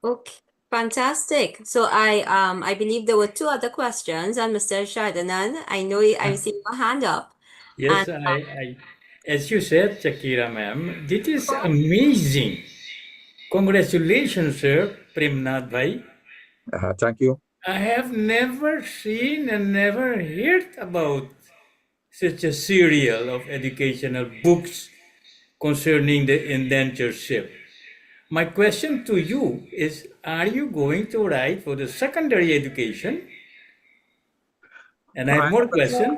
Okay, fantastic. So I believe there were two other questions, and Mr. Shardanan, I know I see your hand up. Yes, as you said, Shakira ma'am, this is amazing. Congratulations, sir, Premnath bhai. Thank you. I have never seen and never heard about such a serial of educational books concerning the indentureship. My question to you is, are you going to write for the secondary education? And I have more questions.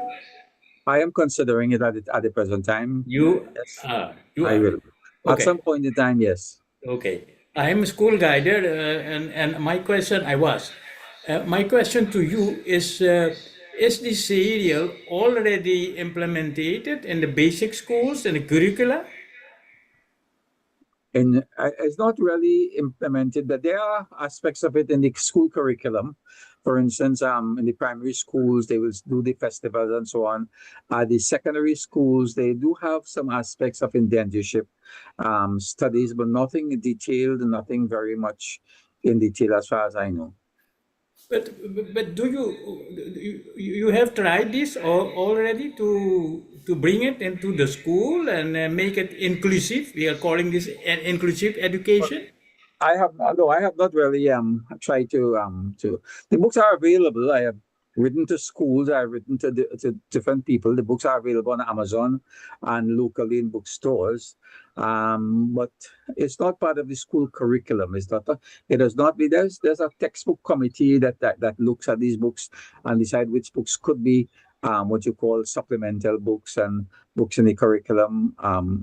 I am considering it at the present time. You Yes, are. I will. At Okay. some point in time, yes. Okay. I am a school guider, and my question my question to you is this serial already implemented in the basic schools and the curricula? and it's not really implemented, but there are aspects of it in the school curriculum. For instance, in the primary schools, they will do the festivals and so on. The secondary schools, they do have some aspects of indentureship studies, but nothing detailed, nothing very much in detail as far as I know. But do you have tried this already to bring it into the school and make it inclusive? We are calling this an inclusive education. I have not really tried to. The books are available. I have written to schools. I've written to different people. The books are available on Amazon and locally in bookstores. But it's not part of the school curriculum. It's not. It does not be. There's a textbook committee that looks at these books and decide which books could be what you call supplemental books and books in the curriculum.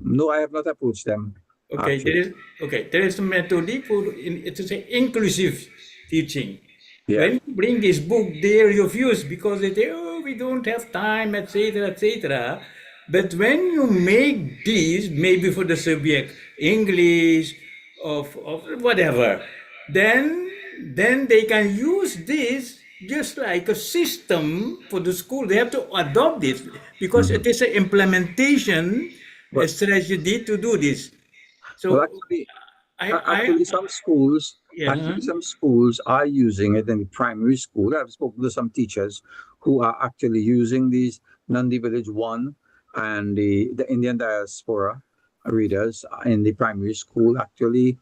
No, I have not approached them. Okay, there is a method for it is an inclusive teaching. Yeah. When you bring this book, they refuse because they say, "Oh, we don't have time, etc., etc." But when you make these, maybe for the subject English of whatever, then they can use this just like a system for the school. They have to adopt this because it is an implementation strategy to do this. So Well, actually, some schools are using it in the primary school. I've spoken to some teachers who are actually using these Nandi Village 1 and the Indian diaspora readers in the primary school. Actually,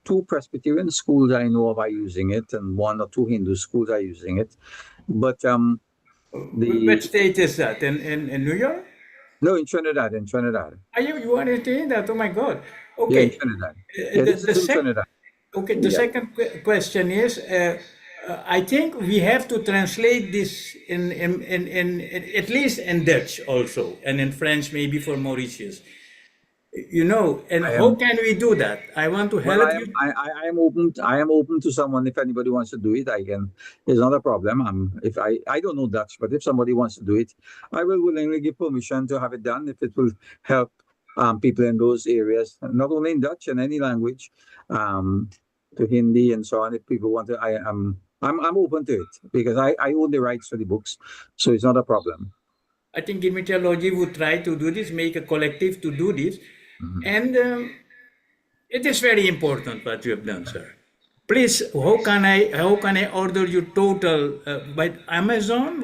2 Presbyterian schools I know of are using it, and 1 or 2 Hindu schools are using it. But which state is that? In New York? no, in Trinidad. Are you understand that? Oh my God. Yeah, Okay. in Trinidad. Yeah, this is in Trinidad. Okay, the second question is, I think we have to translate this in at least in Dutch also, and in French maybe for Mauritius. You know, and how can we do that? I want to help Well, you. I am open to someone. If anybody wants to do it, I can. It's not a problem. If I don't know Dutch, but if somebody wants to do it, I will willingly give permission to have it done if it will help people in those areas, not only in Dutch and any language, to Hindi and so on. If people want to, I'm open to it because I own the rights to the books, so it's not a problem. I think Gimitology would try to do this, make a collective to do this, and it is very important what you have done, sir. Please, how can I order your total by Amazon?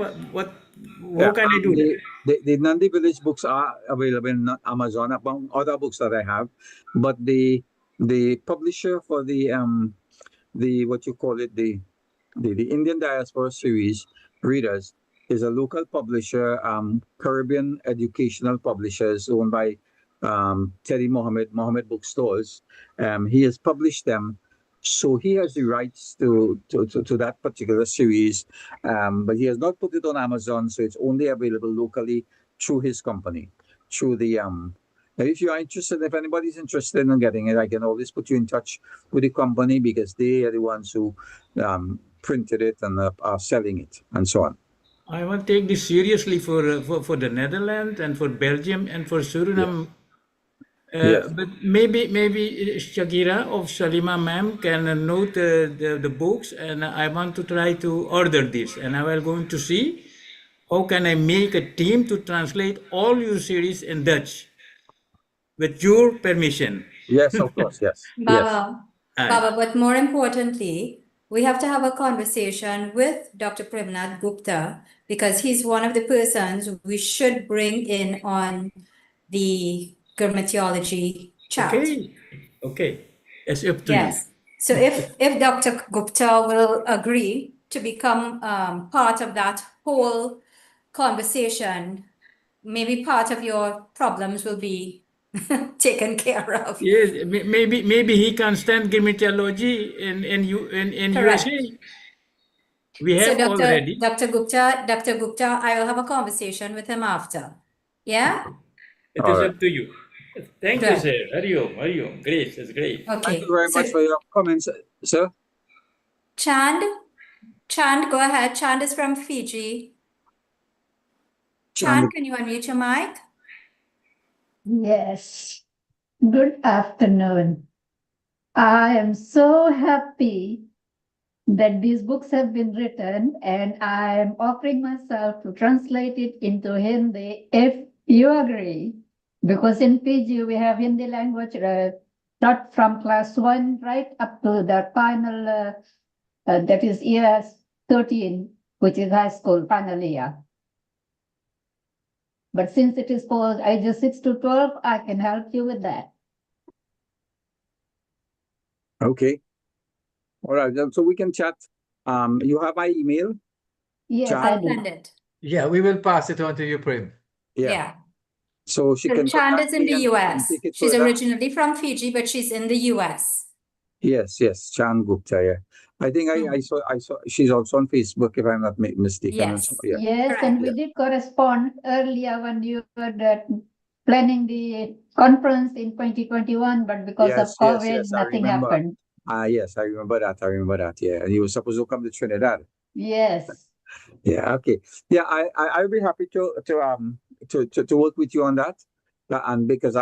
How can I do that? The Nandi Village books are available on Amazon among other books that I have, but the publisher for the what you call it the Indian Diaspora Series readers is a local publisher, Caribbean Educational Publishers, owned by Teddy Mohammed Bookstores. He has published them, so he has the rights to that particular series, but he has not put it on Amazon, so it's only available locally through his company, through the if you are interested, if anybody's interested in getting it, I can always put you in touch with the company because they are the ones who printed it and are selling it and so on. I want to take this seriously for the Netherlands and for Belgium and for Suriname. Yes. But maybe Shakira or Salima ma'am can note the books, and I want to try to order this, and I will going to see how can I make a team to translate all your series in Dutch with your permission. Yes, of course. Yes. Baba, Aye. Baba, but more importantly, we have to have a conversation with Dr. Premnath Gupta because he's one of the persons we should bring in on the grammatology chat. Okay. It's up to you. Yes. So if Dr. Gupta will agree to become part of that whole conversation, maybe part of your problems will be taken care of. Yes, maybe he can stand grammatology in Correct. USA. We So have already. Dr. Gupta, I will have a conversation with him after. Yeah? It All is right. up to you. Thank you, Good. sir. Hariom. Great. It's great. Thank Okay. you very much for your comments, sir. Chand, go ahead. Chand is from Fiji. Chand, can you unmute your mic? Yes. Good afternoon. I am so happy that these books have been written, and I am offering myself to translate it into Hindi if you agree. Because in PG we have Hindi language taught from class 1 right up to the final, that is year 13, which is high school, final year. But since it is for ages 6 to 12, I can help you with that. Okay. All right. So we can chat. You have my email? Yes, Chat. I I'll do. send it. Yeah, we will pass it on to you, Prim. Yeah. Yeah. So she can Chand contact is in me the and we can US. take it She's further. originally from Fiji, but she's in the US. Yes, Chan Gupta. Yeah. I think I saw she's also on Facebook if I'm not mistaken. Yes. Yeah. Yes, Correct. and we did correspond earlier when you were planning the conference in 2021, but because of COVID, I nothing remember. happened. Yes, I remember that. Yeah. And you were supposed to come to Trinidad. Yes. Yeah, okay. Yeah, I'll be happy to work with you on that. And because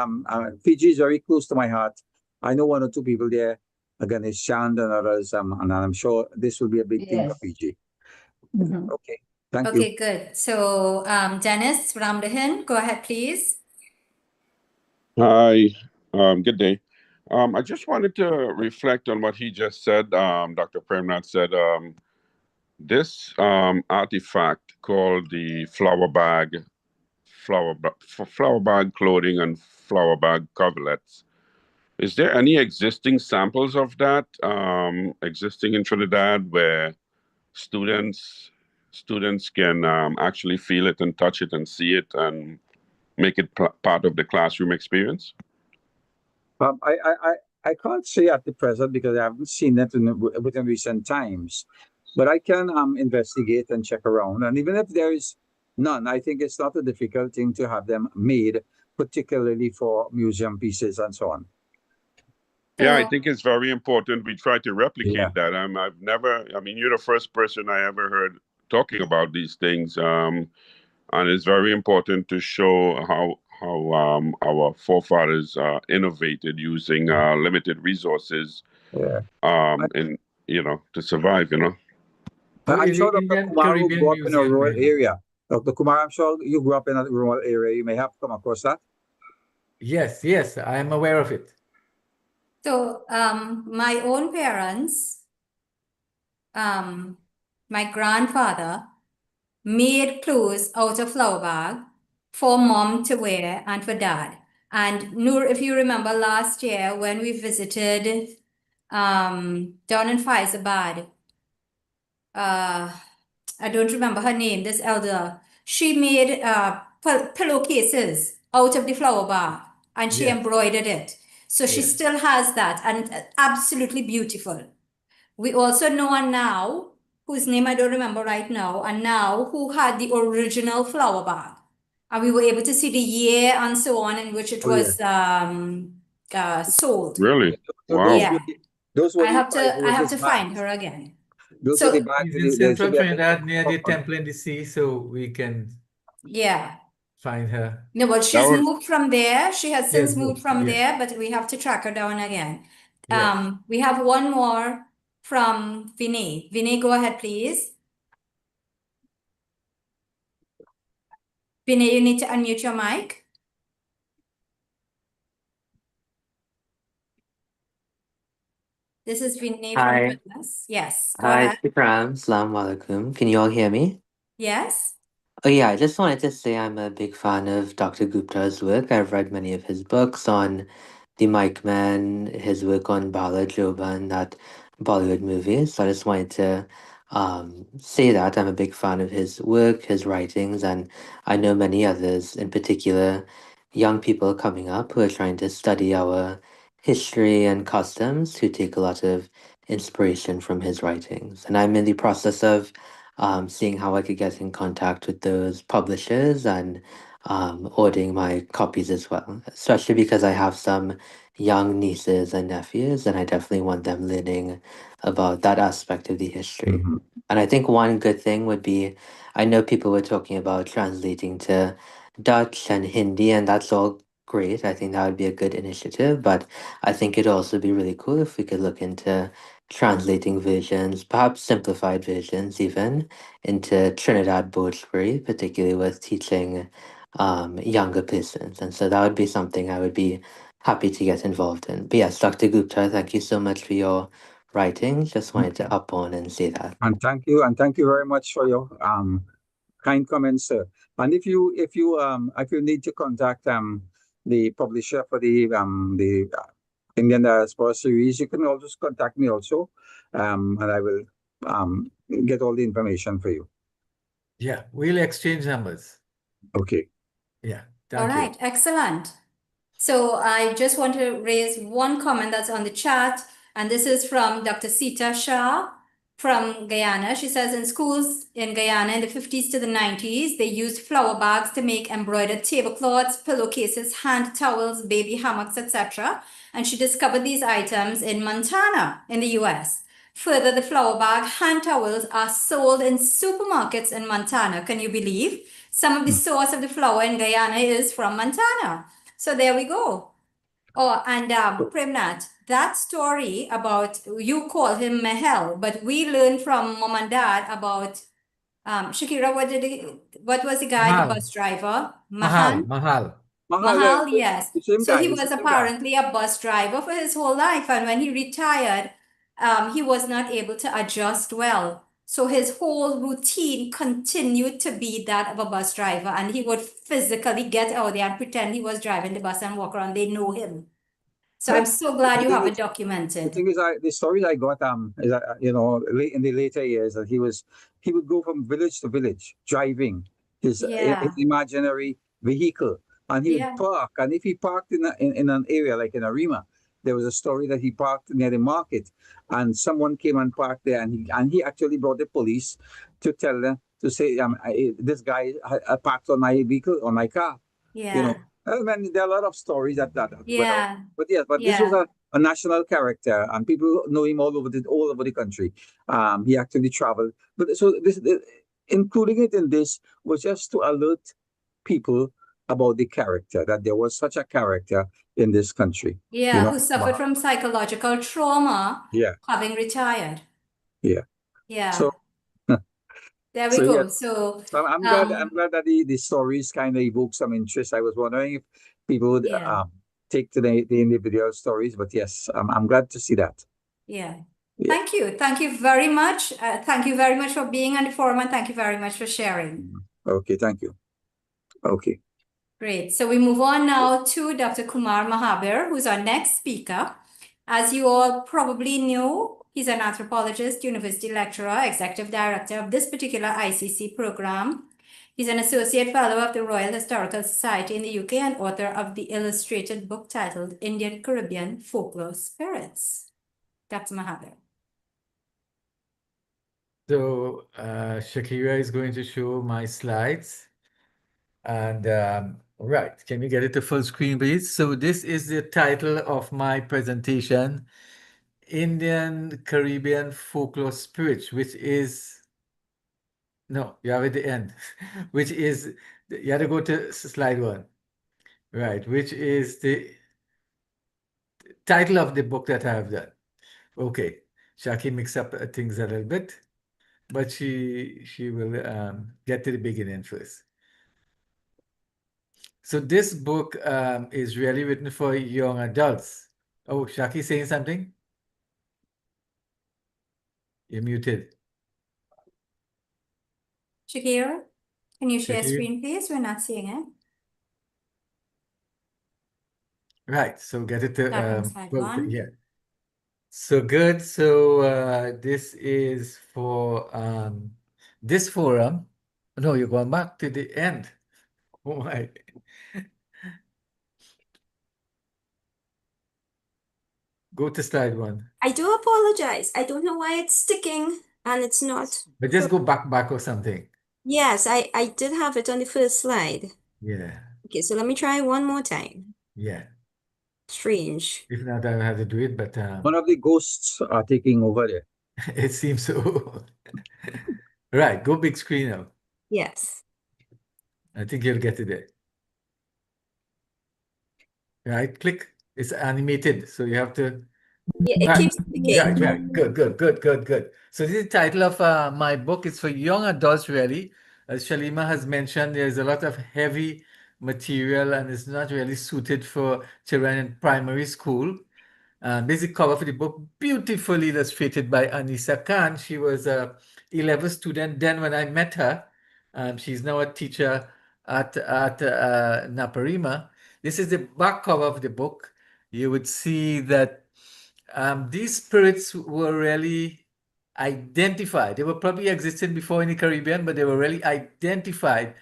Fiji is very close to my heart. I know one or two people there. Again, it's Shand and others, and I'm sure this will be a big thing for Yes. Fiji. Mhm. Okay, thank you. Okay, good. So, Dennis Ramdahan, go ahead, please. Hi, good day. I just wanted to reflect on what he just said. Dr. Premnath said this artifact called the flower bag clothing and flower bag coverlets. Is there any existing samples of that existing in Trinidad where students can actually feel it and touch it and see it and make it part of the classroom experience? I can't say at the present because I haven't seen it within recent times, but I can investigate and check around. And even if there is none, I think it's not a difficult thing to have them made, particularly for museum pieces and so on. Yeah, I So, think it's very important we try to replicate Yeah. that. I've never, I mean, you're the first person I ever heard talking about these things. And it's very important to show how our forefathers innovated using limited resources Yeah. and to survive, Oh, I'm in the sure Dr. Indian Kumar Caribbean grew up in a Museum, rural maybe. area. Dr. Kumar, I'm sure you grew up in a rural area. You may have come across that. Yes, I am aware of it. so my own parents, my grandfather made clothes out of flower bag for mom to wear and for dad. And Noor, if you remember last year when we visited down in Faizabad, I don't remember her name, this elder. She made pillowcases out of the flower bar and she Yes. embroidered it. So she Yes. still has that and absolutely beautiful. We also know a now, whose name I don't remember right now, and now who had the original flower bag. And we were able to see the year and so on in which it Oh, was sold. Really? So Wow. Yeah. those were I the have prizes to bags. find her again. Those So- were the bags. He's in There should central be a picture Trinidad near the of them. Temple in the Sea, so we can Yeah. find her. No, but she's was- moved from there. She has since Yes, moved from yes. there, but we have to track her down again. Yes. We have one more from Vinay. Vinay, go ahead, please. Vinay, you need to unmute your mic. This is Vinay from Hi. Fitness. Yes, go Hi, ahead. Shukran. Assalamu alaikum. Can you all hear me? Yes. Oh, yeah, I just wanted to say I'm a big fan of Dr. Gupta's work. I've read many of his books on The Mic Man, his work on Bala Joban, that Bollywood movie. So I just wanted to say that I'm a big fan of his work, his writings, and I know many others, in particular, young people coming up who are trying to study our history and customs who take a lot of inspiration from his writings. And I'm in the process of seeing how I could get in contact with those publishers and ordering my copies as well, especially because I have some young nieces and nephews, and I definitely want them learning about that aspect of the history. Mhm. And I think one good thing would be I know people were talking about translating to Dutch and Hindi, and that's all great. I think that would be a good initiative, but I think it'd also be really cool if we could look into translating versions, perhaps simplified versions even, into Trinidad Bhojpuri, particularly with teaching younger persons. And so that would be something I would be happy to get involved in. But yes, Dr. Gupta, thank you so much for your writing. Just wanted to hop on and say that. And thank you very much for your kind comments, sir. And if you need to contact the publisher for the Indian Diaspora series, you can also contact me also, and I will get all the information for you. Yeah, we'll exchange numbers. Okay. Yeah, All thank you. right, excellent. So I just want to raise one comment that's on the chat, and this is from Dr. Sita Shah from Guyana. She says in schools in Guyana in the 50s to the 90s, they used flower bags to make embroidered tablecloths, pillowcases, hand towels, baby hammocks, etc. And she discovered these items in Montana in the US. Further, the flower bag hand towels are sold in supermarkets in Montana. Can you believe? Some of the source of the flour in Guyana is from Montana. So there we go. Oh, and Premnath, that story about, you call him Mehel, but we learned from mom and dad about Shakira, what was the guy, the Mahal. bus driver? Mahal, Mahan? Mahal. Mahal, yes. The same So guy, he the was same guy. apparently a bus driver for his whole life, and when he retired, he was not able to adjust well. So his whole routine continued to be that of a bus driver, and he would physically get out there and pretend he was driving the bus and walk around. They know him. So I'm so glad you have it The documented. thing is, the stories I got is that, in the later years, that he would go from village to village driving his Yeah. imaginary vehicle, and he Yeah. would park. And if he parked in an area like in Arima, there was a story that he parked near the market, and someone came and parked there, and he actually brought the police to tell them to say, this guy parked on my vehicle, on my car. Yeah. I mean, there are a lot of stories that went out. Yeah. But yes, this was a national character, and people know him all over the country. He actually traveled, but so including it in this was just to alert people about the character, that there was such a character in this country. Yeah, who suffered from psychological trauma, Yeah, having retired. yeah. Yeah. So There we so go. yes, So I'm glad that the stories kind of evoke some interest. I was wondering if people would yeah. take to the individual stories, but yes, I'm glad to see that. Yeah. Yeah. Thank you. Thank you very much. Thank you very much for being on the forum, and thank you very much for sharing. Okay, thank you. Okay. Great. So we move on now to Dr. Kumar Mahabir, who's our next speaker. As you all probably know, he's an anthropologist, university lecturer, executive director of this particular ICC program. He's an associate fellow of the Royal Historical Society in the UK and author of the illustrated book titled Indo-Caribbean Folklore Spirits. Dr. Mahabir. So Shakira is going to show my slides. And right, can we get it to full screen, please? So this is the title of my presentation, Indian Caribbean Folklore Spirit, which is, no, you have at the end, which is, you have to go to slide 1. Right, which is the title of the book that I have done. Okay, Shaki mixed up things a little bit, but she will get to the beginning first. So this book is really written for young adults. Oh, Shaki saying something? You're muted. Shakira, can you share Shakira? screen, please? We're not seeing it. Right, so get it to Start from slide 1. yeah. So good. So this is for this forum. No, you're going back to the end. Oh my. Go to slide 1. I do apologize. I don't know why it's sticking and it's not. But just go back or something. Yes, I did have it on the first slide. Yeah. Okay, so let me try one more time. Yeah. Strange. If not, I will have to do it, but One of the ghosts are taking over there. it seems so. Right, go big screen now. Yes. I think you'll get it there. right? Click. It's animated, so you have to. Yeah, it Right. keeps Right, clicking. right. Good. So this is the title of my book. It's for young adults, really. As Shalima has mentioned, there's a lot of heavy material and it's not really suited for children in primary school. This is the cover for the book, beautifully illustrated by Anissa Khan. She was a 11th student then when I met her. She's now a teacher at Naparima. This is the back cover of the book. You would see that these spirits were really identified. They were probably existing before in the Caribbean, but they were really identified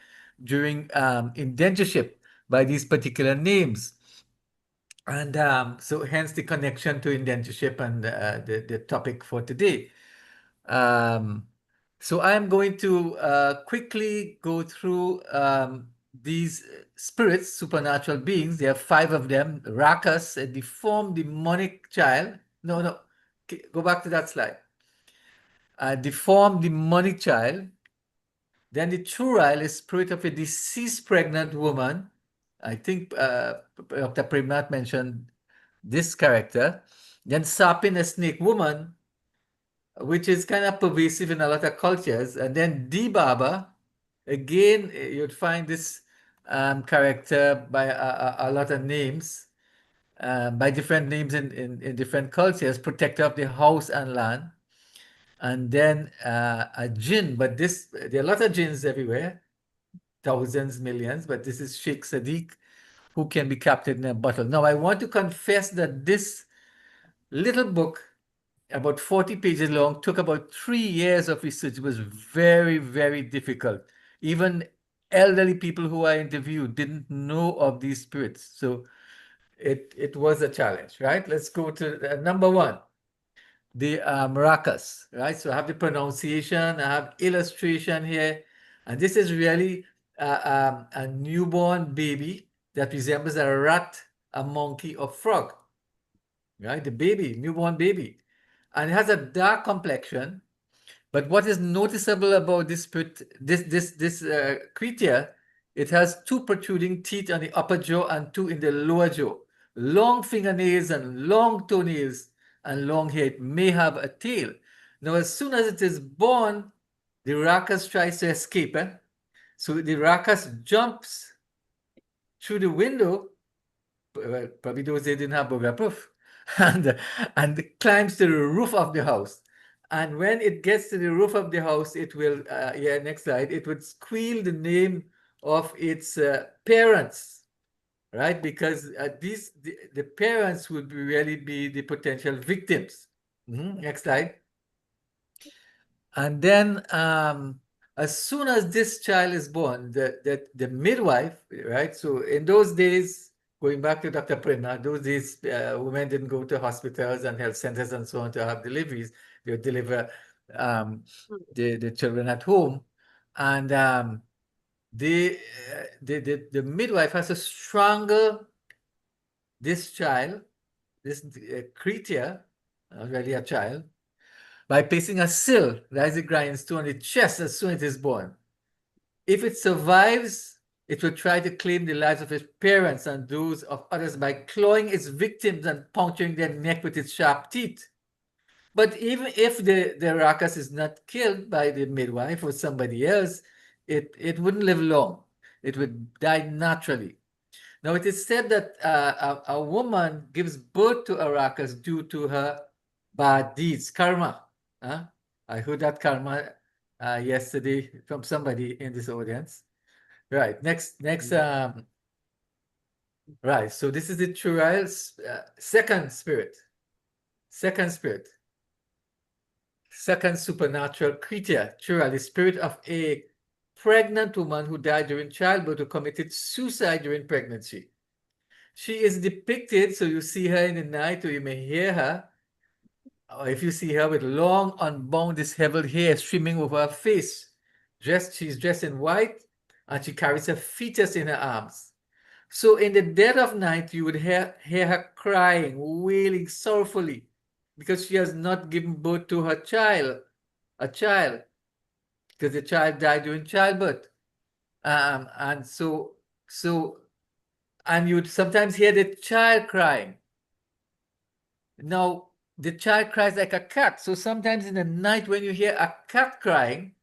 during indentureship by these particular names. And so hence the connection to indentureship and the topic for today. So I'm going to quickly go through these spirits, supernatural beings. There are 5 of them. Rakas, a deformed demonic child. No. Go back to that slide. A deformed demonic child. Then the Churail is spirit of a deceased pregnant woman. I think Dr. Primnath mentioned this character. Then Sapin, a snake woman, which is kind of pervasive in a lot of cultures. And then Dibaba, again, you'd find this character by a lot of names, by different names in different cultures, protector of the house and land. And then a jinn, but there are a lot of jinns everywhere, thousands, millions, but this is Sheikh Sadiq, who can be captured in a bottle. Now, I want to confess that this little book, about 40 pages long, took about 3 years of research. It was very, very difficult. Even elderly people who I interviewed didn't know of these spirits. So it was a challenge, right? Let's go to number 1, the maracas, right? So I have the pronunciation, I have illustration here. And this is really a newborn baby that resembles a rat, a monkey, or frog, right? The baby, newborn baby. And it has a dark complexion. But what is noticeable about this creature, it has 2 protruding teeth on the upper jaw and 2 in the lower jaw, long fingernails and long toenails and long hair. It may have a tail. Now, as soon as it is born, the rakas tries to escape. So the rakas jumps through the window. Well, probably those days didn't have burglar proof, and climbs to the roof of the house. And when it gets to the roof of the house, it will, next slide, it would squeal the name of its parents, right? Because the parents would really be the potential victims. Next slide. And then as soon as this child is born, the midwife, right? So in those days, going back to Dr. Prima, those days women didn't go to hospitals and health centers and so on to have deliveries. They would deliver the children at home. And the midwife has to strangle this child, this creature, not really a child, by placing a sill, that is a grindstone, on the chest as soon as it is born. If it survives, it will try to claim the lives of its parents and those of others by clawing its victims and puncturing their neck with its sharp teeth. But even if the rakas is not killed by the midwife or somebody else, it wouldn't live long. It would die naturally. Now, it is said that a woman gives birth to a rakas due to her bad deeds, karma. I heard that karma yesterday from somebody in this audience. Right. Next. Right. So this is the Churail's second spirit. Second supernatural creature. Churail, the spirit of a pregnant woman who died during childbirth or committed suicide during pregnancy. She is depicted, so you see her in the night or you may hear her, or if you see her with long, unbound, disheveled hair streaming over her face. She's dressed in white, and she carries a fetus in her arms. So in the dead of night, you would hear her crying, wailing sorrowfully, because she has not given birth to her child, because the child died during childbirth. And so And you'd sometimes hear the child crying. Now, the child cries like a cat. So sometimes in the night when you hear a cat crying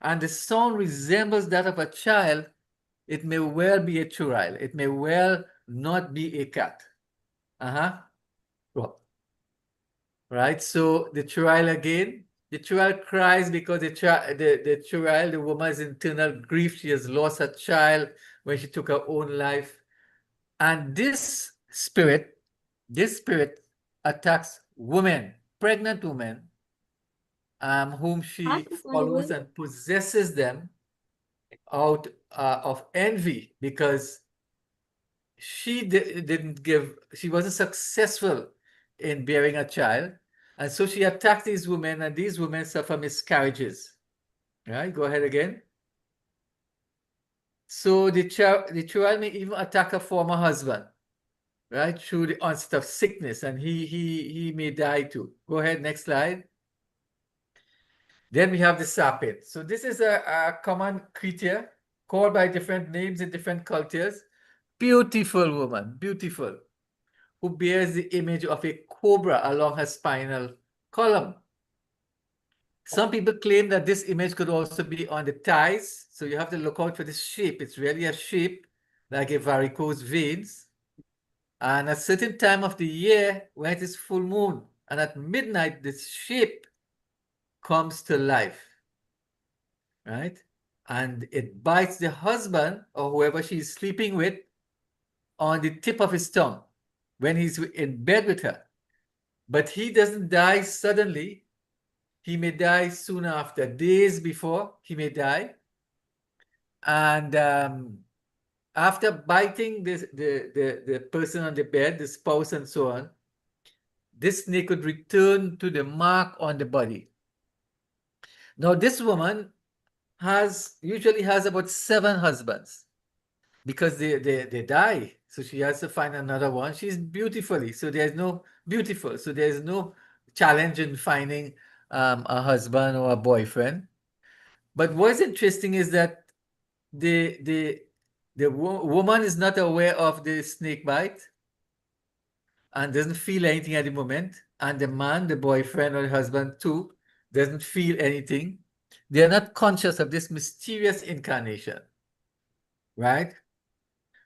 and the sound resembles that of a child, it may well be a churil. It may well not be a cat. Well, right, so the churil again. The churil cries because the churil, the woman's internal grief. She has lost her child when she took her own life. And this spirit attacks women, pregnant women, whom she follows and possesses them out of envy, because she she wasn't successful in bearing a child. And so she attacked these women, and these women suffer miscarriages. Right, go ahead again. So the child may even attack a former husband, right, through the onset of sickness, and he may die too. Go ahead, next slide. Then we have the serpent. So this is a common creature called by different names in different cultures. Beautiful woman, beautiful, who bears the image of a cobra along her spinal column. Some people claim that this image could also be on the thighs, so you have to look out for this shape. It's really a shape like a varicose veins. And at a certain time of the year, when it is full moon, and at midnight, this shape comes to life, right? And it bites the husband or whoever she's sleeping with on the tip of his tongue when he's in bed with her. But he doesn't die suddenly. He may die soon after, days before he may die. And after biting the person on the bed, the spouse and so on, this snake would return to the mark on the body. Now, this woman usually has about 7 husbands, because they die. So she has to find another one. She's beautiful, so there's no challenge in finding a husband or a boyfriend. But what's interesting is that the woman is not aware of the snake bite and doesn't feel anything at the moment. And the man, the boyfriend or the husband too, doesn't feel anything. They are not conscious of this mysterious incarnation, right?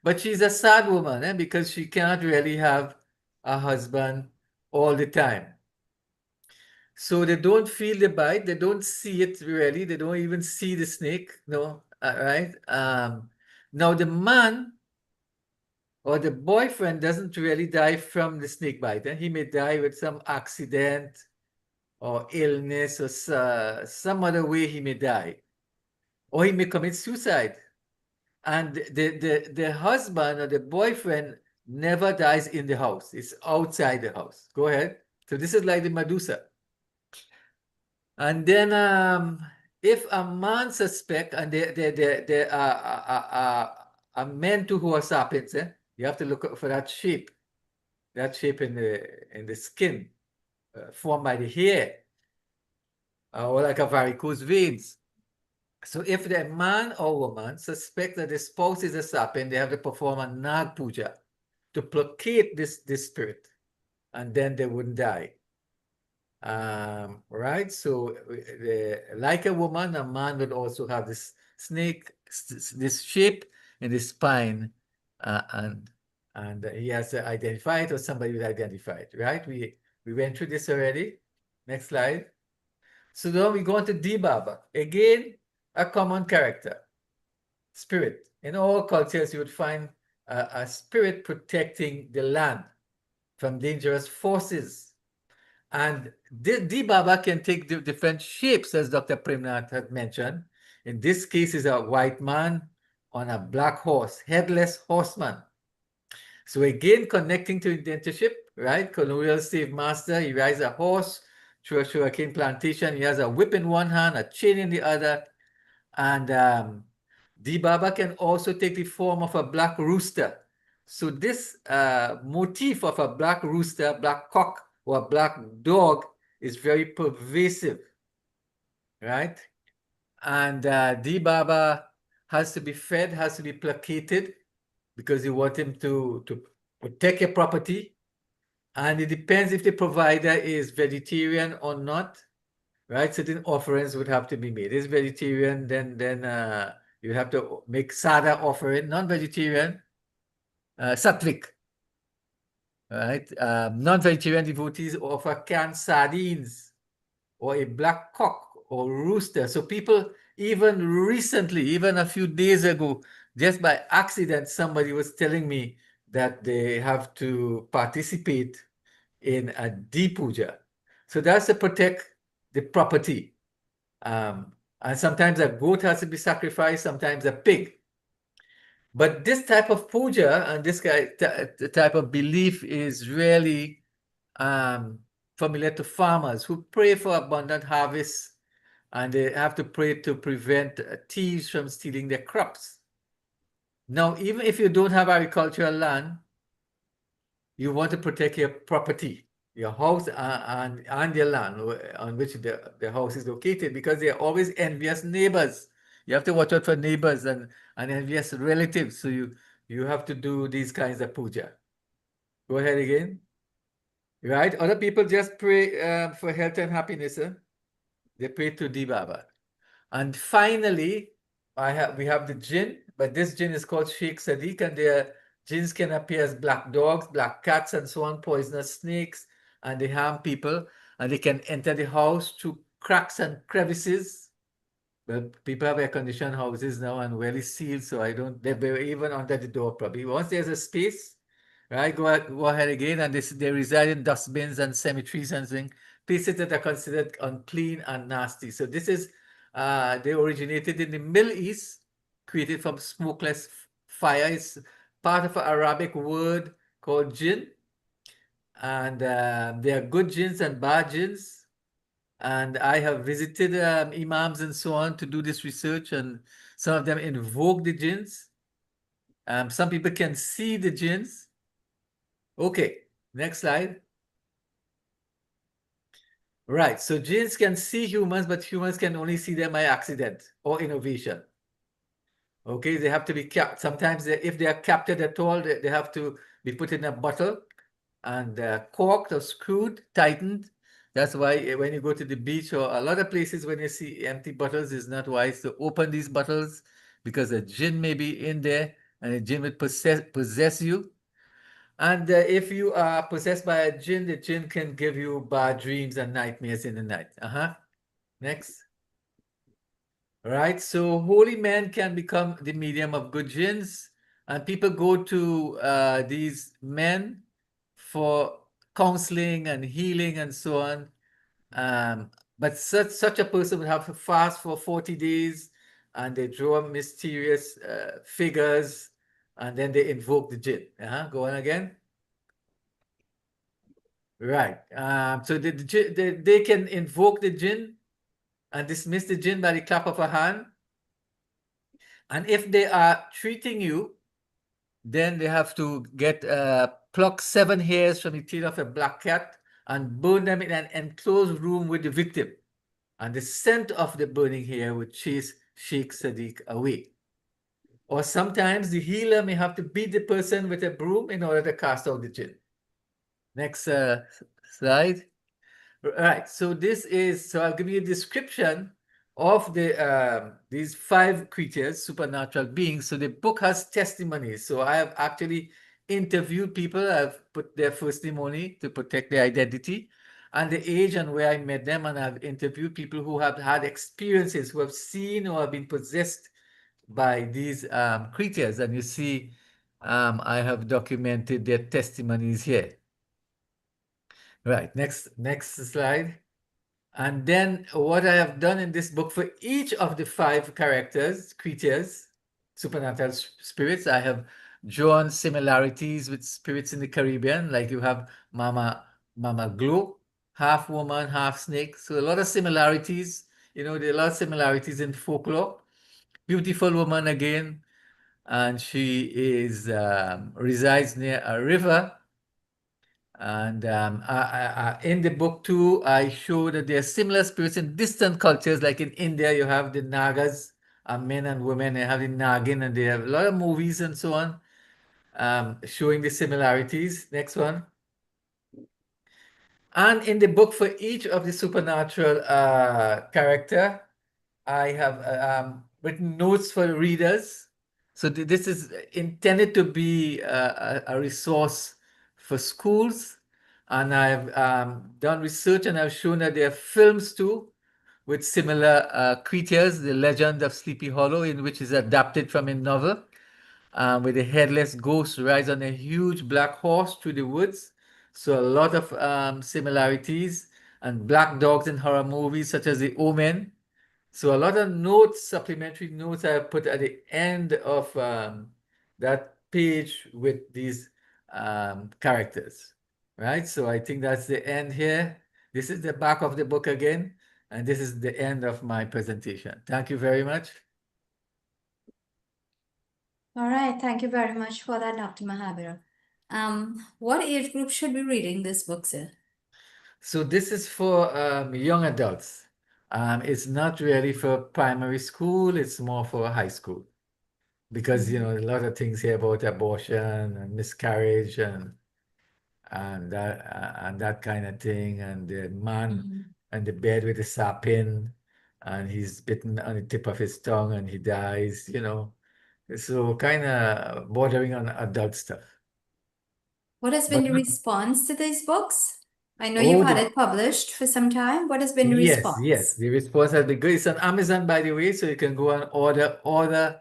But she's a sad woman, because she cannot really have a husband all the time. So they don't feel the bite, they don't see it really, they don't even see the snake, no, right? Now the man or the boyfriend doesn't really die from the snake bite. He may die with some accident or illness or some other way he may die. Or he may commit suicide. And the husband or the boyfriend never dies in the house. It's outside the house. Go ahead. So this is like the Medusa. And then if a man suspect, and there are men too who are serpents, you have to look for that shape in the skin formed by the hair, or like a varicose veins. So if the man or woman suspect that the spouse is a serpent, they have to perform a Nag Puja to placate this spirit, and then they wouldn't die. Right? So like a woman, a man would also have this snake, this shape in the spine, and he has to identify it, or somebody would identify it, right? We went through this already. Next slide. So now we go on to Dibaba. Again, a common character, spirit. In all cultures, you would find a spirit protecting the land from dangerous forces. And Dibaba can take different shapes, as Dr. Premnath had mentioned. In this case, is a white man on a black horse, headless horseman. So again, connecting to indentureship, right? Colonial slave master, he rides a horse through a sugarcane plantation. He has a whip in one hand, a chain in the other. And Dibaba can also take the form of a black rooster. So this motif of a black rooster, black cock, or a black dog is very pervasive, right? And Dibaba has to be fed, has to be placated, because you want him to protect your property. And it depends if the provider is vegetarian or not, right? Certain offerings would have to be made. If vegetarian, then you have to make sada offering. Non-vegetarian, sattvic, right? Non-vegetarian devotees offer canned sardines or a black cock or rooster. So people, even recently, even a few days ago, just by accident, somebody was telling me that they have to participate in a puja. So that's to protect the property. And sometimes a goat has to be sacrificed, sometimes a pig. But this type of puja and this type of belief is really familiar to farmers who pray for abundant harvests, and they have to pray to prevent thieves from stealing their crops. Now, even if you don't have agricultural land, you want to protect your property, your house and your land on which the house is located, because they are always envious neighbors. You have to watch out for neighbors and envious relatives. So you have to do these kinds of puja. Go ahead again. Right? Other people just pray for health and happiness. They pray to Di Baba. And finally, we have the jinn, but this jinn is called Sheikh Sadiq, and their jinns can appear as black dogs, black cats, and so on, poisonous snakes, and they harm people, and they can enter the house through cracks and crevices. Well, people have air-conditioned houses now and well sealed, so they're even under the door probably. Once there's a space, right, go ahead again, and they reside in dustbins and cemeteries and things, places that are considered unclean and nasty. So this is, they originated in the Middle East, created from smokeless fire. It's part of an Arabic word called jinn, and there are good jinns and bad jinns. And I have visited imams and so on to do this research, and some of them invoke the jinns. Some people can see the jinns. Okay, next slide. Right, so jinns can see humans, but humans can only see them by accident or innovation. Okay, they have to be kept. Sometimes if they are captured at all, they have to be put in a bottle and corked or screwed, tightened. That's why when you go to the beach or a lot of places, when you see empty bottles, it's not wise to open these bottles, because a jinn may be in there and a jinn will possess you. And if you are possessed by a jinn, the jinn can give you bad dreams and nightmares in the night. Next. Right, so holy men can become the medium of good jinns, and people go to these men for counseling and healing and so on. But such a person would have to fast for 40 days, and they draw mysterious figures, and then they invoke the jinn. Go on again. Right. So they can invoke the jinn and dismiss the jinn by the clap of a hand. And if they are treating you, then they have to pluck 7 hairs from the tail of a black cat and burn them in an enclosed room with the victim. And the scent of the burning hair would chase Sheikh Sadiq away. Or sometimes the healer may have to beat the person with a broom in order to cast out the jinn. Next slide. Right, so I'll give you a description of these 5 creatures, supernatural beings. So the book has testimonies. So I have actually interviewed people. I've put their first name only to protect their identity and the age and where I met them. And I've interviewed people who have had experiences, who have seen or have been possessed by these creatures. And you see, I have documented their testimonies here. Right, next slide. And then what I have done in this book, for each of the 5 creatures, supernatural spirits, I have drawn similarities with spirits in the Caribbean, like you have Mama Glow, half woman, half snake. So a lot of similarities, there are a lot of similarities in folklore. Beautiful woman again, and she resides near a river. And in the book too, I show that there are similar spirits in distant cultures. Like in India, you have the Nagas, men and women. They have the Nagin, and they have a lot of movies and so on. showing the similarities. Next one. And in the book, for each of the supernatural character, I have written notes for readers. So this is intended to be a resource for schools. And I've done research and I've shown that there are films too with similar creatures, The Legend of Sleepy Hollow, in which is adapted from a novel, where the headless ghost rides on a huge black horse through the woods. So a lot of similarities, and black dogs in horror movies such as The Omen. So a lot of notes, supplementary notes I have put at the end of that page with these characters, right? So I think that's the end here. This is the back of the book again, and this is the end of my presentation. Thank you very much. All right, thank you very much for that, Dr. Mahabir. What age group should be reading this book, sir? So this is for young adults. It's not really for primary school, it's more for high school. Because, you know, a lot of things here about abortion and miscarriage and that kind of thing, and the man and the bed with the sapien, and he's bitten on the tip of his tongue and he dies, you know. So kind of bordering on adult stuff. What has been But the response to these books? I know oh, you've had it published for some time. What has been the yes, response? the response has been good. It's on Amazon, by the way, so you can go and order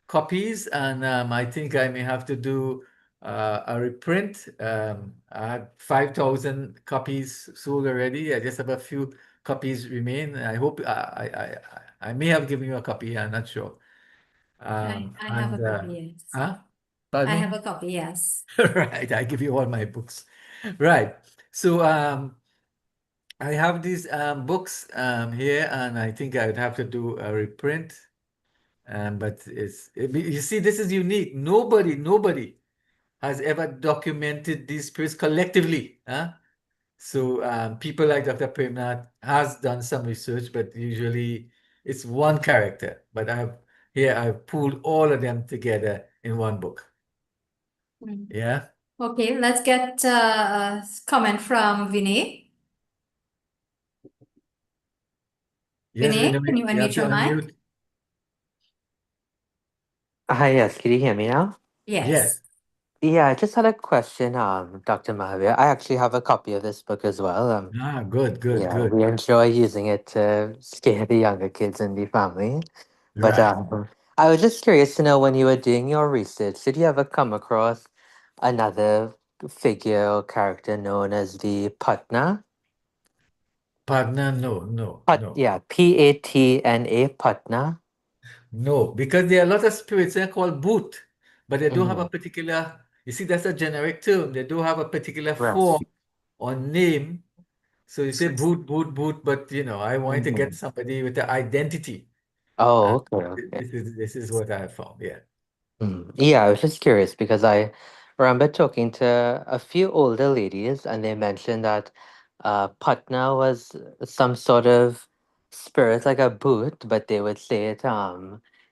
copies, and I think I may have to do a reprint. I had 5,000 copies sold already. I just have a few copies remain. I hope I may have given you a copy. I'm not sure. I have a copy, yes. Huh? I Pardon me? have a copy, yes. Right, I give you all my books. Right. So I have these books here, and I think I would have to do a reprint. But you see, this is unique. Nobody has ever documented these spirits collectively. Huh? So people like Dr. Premnath has done some research, but usually it's one character. But I've pulled all of them together in one book. Yeah. Okay, let's get a comment from Vinay. Yes, Vinay, can you you have unmute to your mic? unmute. Hi, yes, can you hear me now? Yes. Yeah, I just had a question, Dr. Mahavir. I actually have a copy of this book as well. Good. We enjoy using it to scare the younger kids in the family. But Right. I was just curious to know, when you were doing your research, did you ever come across another figure or character known as the Patna? Partner, no. Yeah, Patna, Patna. No, because there are a lot of spirits that are called boot, but they don't have a Mhm. particular, you see, that's a generic term. They don't have a particular Right. form or name. So you say boot, but you know, I wanted to get Mhm. somebody with an identity. Oh, Uh, okay. this is what I found. Yeah. Yeah, I was just curious because I remember talking to a few older ladies, and they mentioned that Patna was some sort of spirit, like a boot, but they would say it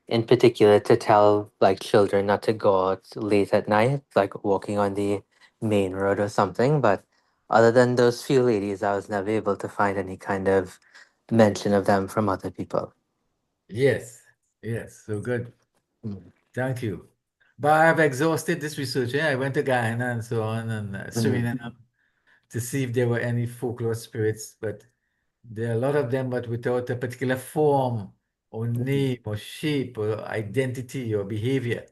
in particular to tell like children not to go out late at night, like walking on the main road or something. But other than those few ladies, I was never able to find any kind of mention of them from other people. Yes. So good. Mm. Thank you. But I've exhausted this research. I went to Guyana and so on, and Mm. Suriname to see if there were any folklore spirits, but there are a lot of them, but without a particular form or name or shape or identity or behavior,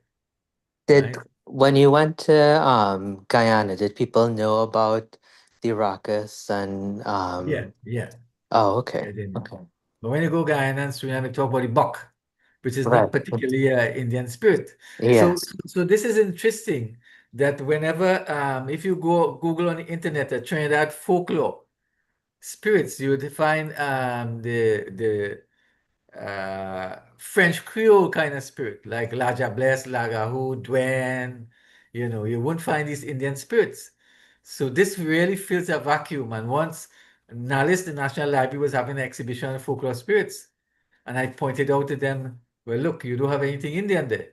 Did right? When you went to Guyana, did people know about the Ruckus and Yeah, oh, okay. they know. Okay. But when you go Guyana and Suriname, you talk about the buck, which is not Right. particularly Indian spirit. So, Yes. so this is interesting that whenever, if you go Google on the internet, Trinidad folklore spirits, you would find the French Creole kind of spirit, like Laja Bless, Lagahu, Duen, you know, you won't find these Indian spirits. So this really fills a vacuum. And once NALIS, the National Library, was having an exhibition on folklore spirits, and I pointed out to them, well, look, you don't have anything Indian there.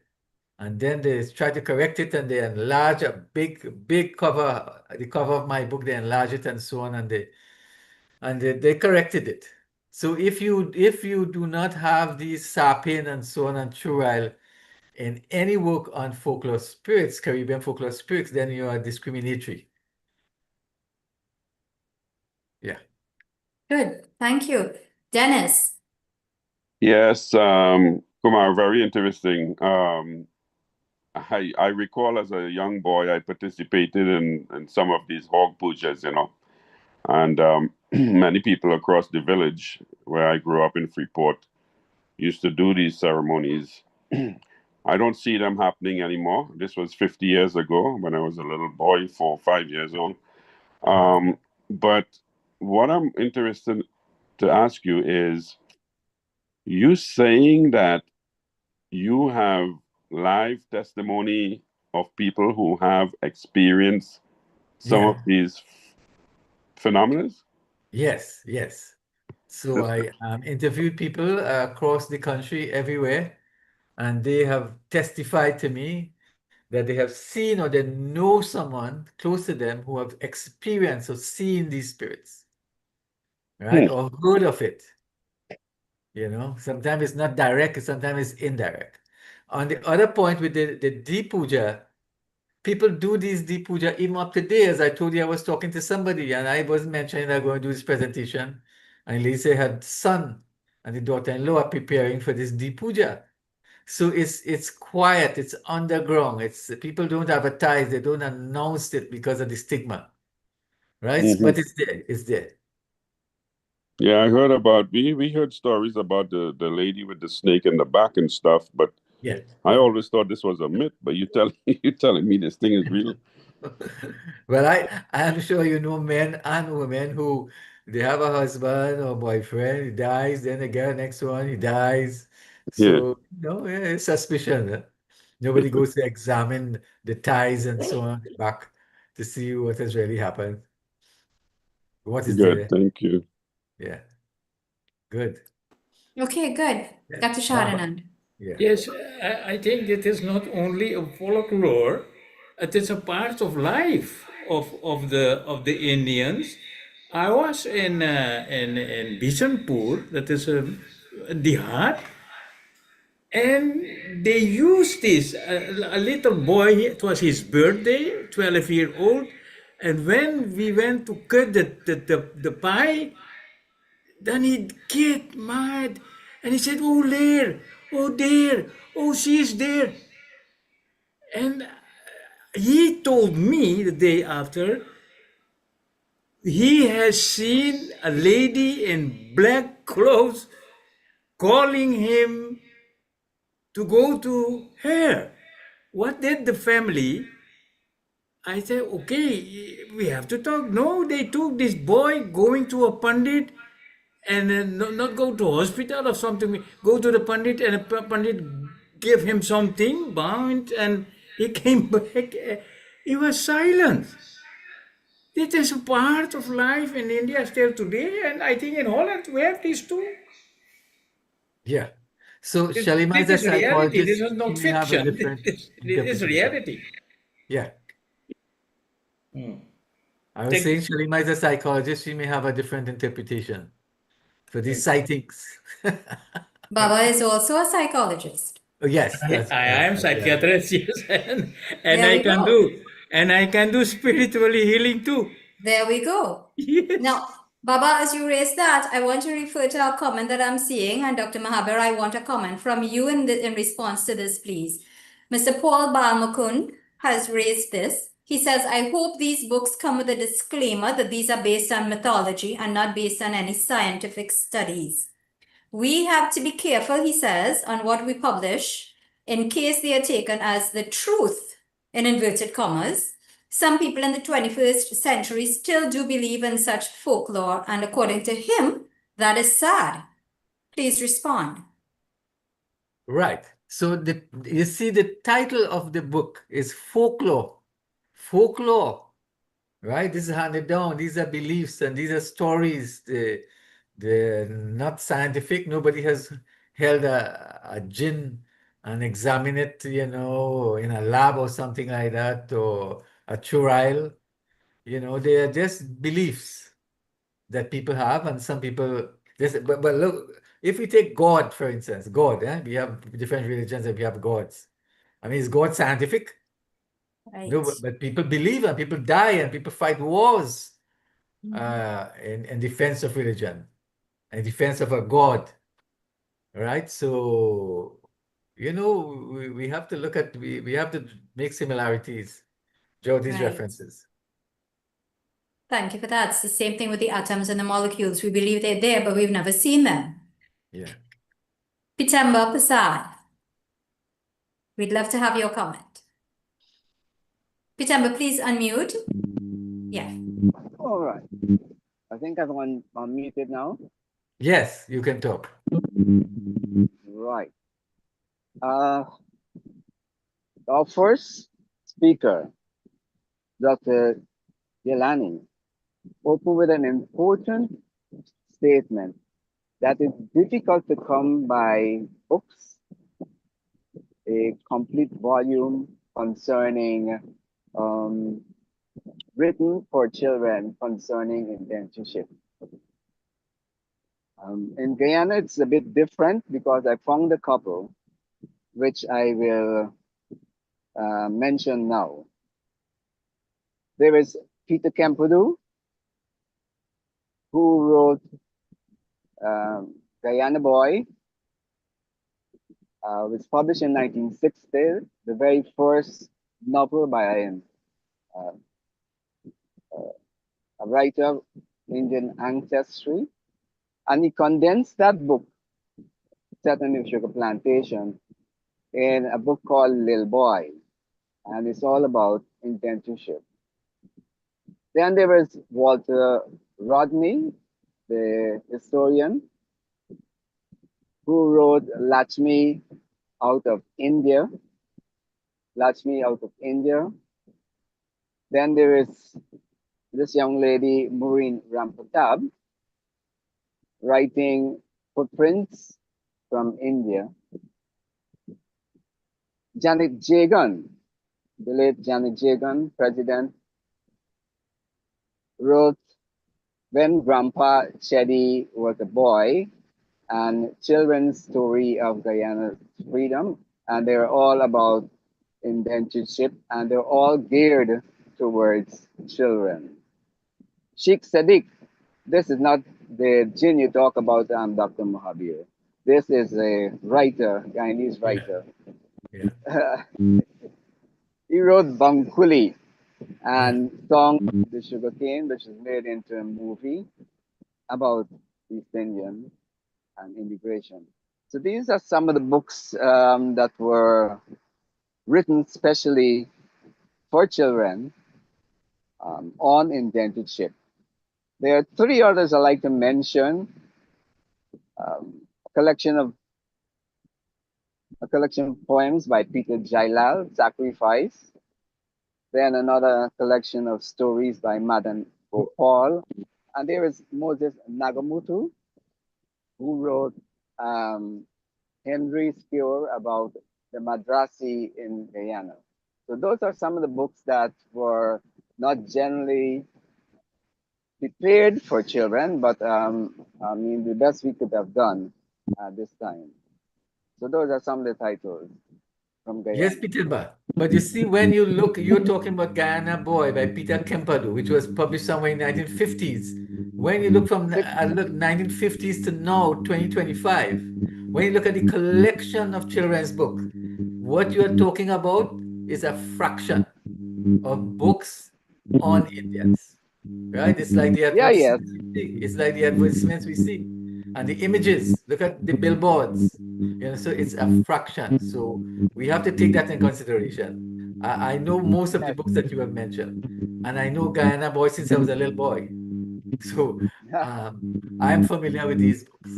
And then they try to correct it and they enlarge a big cover, the cover of my book, they enlarge it and so on, and they corrected it. So if you do not have these Sapin and so on and Churil in any work on folklore spirits, Caribbean folklore spirits, then you are discriminatory. Yeah. Good. Thank you. Dennis. Yes, Kumar, very interesting. I recall as a young boy, I participated in some of these hog pujas, and many people across the village where I grew up in Freeport used to do these ceremonies. I don't see them happening anymore. This was 50 years ago when I was a little boy, 4 or 5 years old. But what I'm interested to ask you is, you saying that you have live testimony of people who have experienced some of these phenomena? Yes, yes. So I interviewed people across the country, everywhere, and they have testified to me that they have seen or they know someone close to them who have experienced or seen these spirits, right? Or heard of it. Sometimes it's not direct, sometimes it's indirect. On the other point with the deep puja, people do these deep puja even up to today. As I told you, I was talking to somebody and I was mentioning I'm going to do this presentation. And Lisa had son and the daughter-in-law are preparing for this deep puja. So it's quiet, it's underground. People don't advertise, they don't announce it because of the stigma. Right? But it's there, it's there. Yeah, I heard we heard stories about the lady with the snake in the back and stuff, but yeah. I always thought this was a myth, but you telling me this thing is real. Well, I am sure you know men and women who they have a husband or boyfriend, he dies, then they get the next one, he dies. So, it's suspicion. Huh? Nobody goes to examine the ties and so on back to see what has really happened. What is Good, there? thank you. Yeah. Good. Okay, good. Dr. Sharanand. Yeah. Yes, I think it is not only a folklore; it is a part of life of the Indians. I was in Bisanpur, that is Dihar, and they used this. A little boy, it was his birthday, 12-year-old, and when we went to cut the pie, then he'd get mad and he said, "Oh, there, oh, there, oh, she's there." And he told me the day after he has seen a lady in black clothes calling him to go to her. What did the family? I said, okay, we have to talk. No, they took this boy going to a pandit and not go to hospital or something. Go to the pandit and the pandit gave him something, bound, and he came back. He was silent. It is a part of life in India still today, and I think in Holland we have these too. Yeah. So This Shalima is a is reality. This psychologist. is not She may have a fiction. different This is interpretation. reality. Yeah. I was Thank saying Shalima is a psychologist. She may have a different interpretation for these sightings. Baba is also a psychologist. Oh, yes, that's I am right. psychiatrist, yes, and There I we can go. do spiritually healing too. There we go. Yes. Now, Baba, as you raise that, I want to refer to a comment that I'm seeing, and Dr. Mahaber, I want a comment from you in response to this, please. Mr. Paul Balmukun has raised this. He says, I hope these books come with a disclaimer that these are based on mythology and not based on any scientific studies. We have to be careful, he says, on what we publish in case they are taken as the truth, in inverted commas. Some people in the 21st century still do believe in such folklore, and according to him, that is sad. Please respond. Right. So you see the title of the book is Folklore. Folklore, right? This is handed down. These are beliefs and these are stories. They're not scientific. Nobody has held a jinn and examine it, in a lab or something like that, or a trial. They are just beliefs that people have, and some people just. But look, if we take God, for instance, God, we have different religions and we have gods. I mean, is God scientific? No, Right. but people believe and people die and people fight wars in defense of religion, in defense of a God, right? So, we have to look at, we have to make similarities, draw these Right. references. Thank you for that. It's the same thing with the atoms and the molecules. We believe they're there, but we've never seen them. Yeah. Pichamba Prasad, we'd love to have your comment. Pichamba, please unmute. Yeah. All right. I think I'm unmuted now. Yes, you can talk. Right. Our first speaker, Dr. Yelani, opened with an important statement that it's difficult to come by books, a complete volume concerning written for children concerning indentureship. In Guyana, it's a bit different because I found a couple, which I will mention now. There is Peter Kempadu, who wrote Guyana Boy, was published in 1960, the very first novel by a writer of Indian ancestry. And he condensed that book, set on the sugar plantation, in a book called Lil Boy. And it's all about indentureship. Then there was Walter Rodney, the historian, who wrote Lakshmi out of India. Lakshmi out of India. Then there is this young lady, Maureen Rampatab, writing Footprints from India. Janet Jagan, the late Janet Jagan, president, wrote When Grandpa Cheddy Was a Boy, and children's story of Guyana's freedom. And they're all about indentureship, and they're all geared towards children. Sheikh Sadiq, this is not the jinn you talk about, Dr. Mohabir. This is a writer, Guyanese writer. Yeah. He wrote Bangkuli and Song of the Sugarcane, which is made into a movie about East Indian and immigration. So these are some of the books that were written specially for children on indentureship. There are three others I'd like to mention. A collection of poems by Peter Jailal, Sacrifice. Then another collection of stories by Madan Gopal. And there is Moses Nagamutu, who wrote Henry Spure about the Madrasi in Guyana. So those are some of the books that were not generally prepared for children, but I mean, the best we could have done at this time. So those are some of the titles from Guyana. Yes, Peter, but you see, when you look, you're talking about Guyana Boy by Peter Kempadu, which was published somewhere in 1950s. When you look from 1950s to now, 2025, when you look at the collection of children's books, what you are talking about is a fraction of books on Indians, right? It's like the advertisements we see. It's like the advertisements we see. And the images, look at the billboards. So it's a fraction. So we have to take that in consideration. I know most of the books that you have mentioned, and I know Guyana Boy since I was a little boy. So I'm familiar with these books.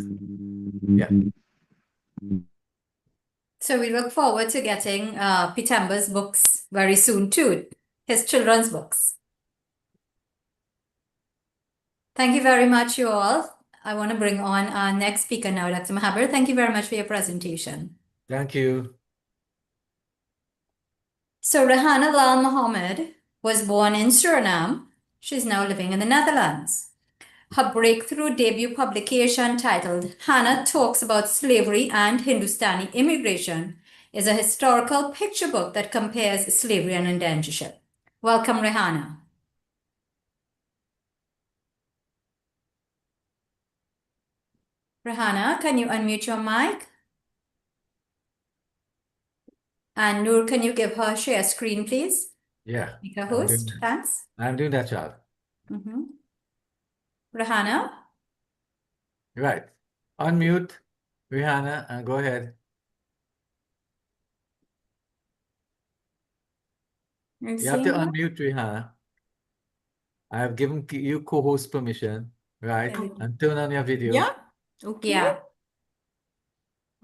Yeah. So we look forward to getting Pitamba's books very soon too, his children's books. Thank you very much, you all. I want to bring on our next speaker now, Dr. Mahabir. Thank you very much for your presentation. Thank you. So Rehanna Lal Mohammed was born in Suriname. She's now living in the Netherlands. Her breakthrough debut publication titled Hannah Talks About Slavery and Hindustani Immigration is a historical picture book that compares slavery and indentureship. Welcome, Rehanna. Rehanna, can you unmute your mic? And Noor, can you give her share screen, please? Yeah. Make her I'm doing host. that. Thanks. I'm doing that, child. Rehanna? Right. Unmute, Rihanna, and go ahead. Are you You have to seeing her? unmute, Rihanna. I have given you co-host permission, right? There we go. And turn on your video. Yeah, okay. Yeah.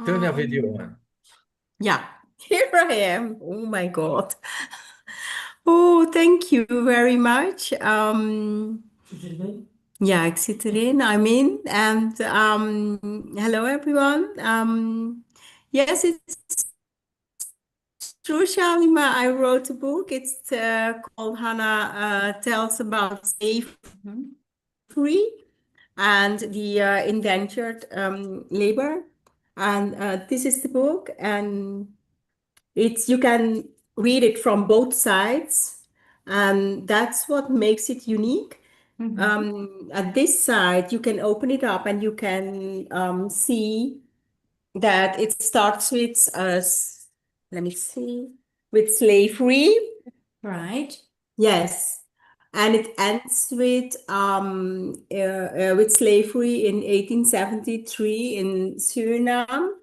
Turn your video on. Yeah, here I am. Oh my God. Oh, thank you very much. Yeah, ik zit erin. I'm in. And hello, everyone. Yes, it's true, Shalima. I wrote a book. It's called Hannah Tells About Slavery and the indentured labor. And this is the book, and you can read it from both sides, and that's what makes it unique. At this side, you can open it up and you can see that it starts with let me see, with slavery. Right. Yes. And it ends with slavery in 1873 in Suriname.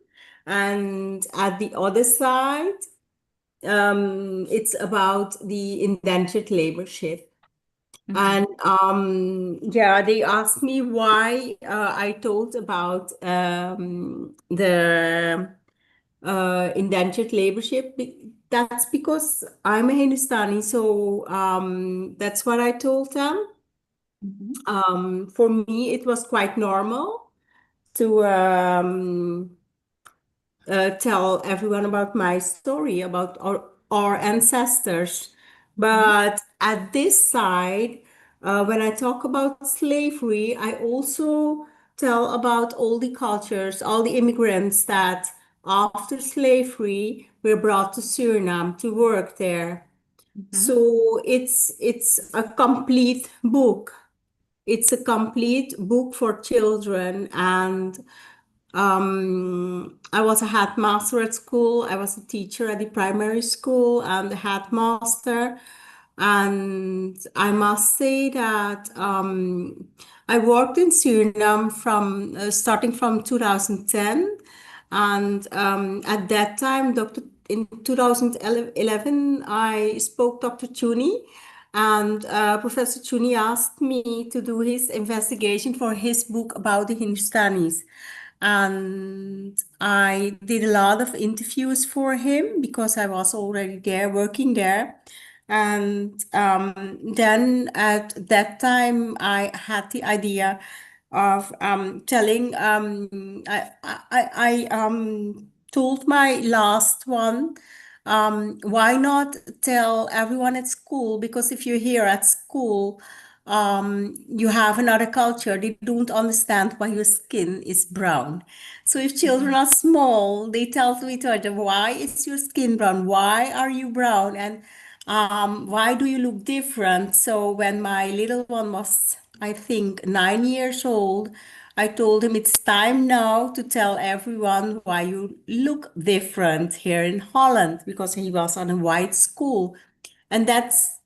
And at the other side, it's about the indentured labor ship. And yeah, they asked me why I told about the indentured labor ship. That's because I'm a Hindustani, so that's what I told them. For me, it was quite normal to tell everyone about my story, about our ancestors. But at this side, when I talk about slavery, I also tell about all the cultures, all the immigrants that after slavery were brought to Suriname to work there. So it's a complete book. It's a complete book for children, and I was a headmaster at school. I was a teacher at the primary school and a headmaster. And I must say that I worked in Suriname from starting from 2010. And at that time, in 2011, I spoke Dr. Chuni, and Professor Chuni asked me to do his investigation for his book about the Hindustanis. And I did a lot of interviews for him because I was already there, working there. And then at that time, I had the idea of telling. I told my last one, why not tell everyone at school? Because if you're here at school, you have another culture. They don't understand why your skin is brown. So if children are small, they tell to each other, why is your skin brown? Why are you brown? And why do you look different? So when my little one was, I think, 9 years old, I told him it's time now to tell everyone why you look different here in Holland, because he was on a white school. And that's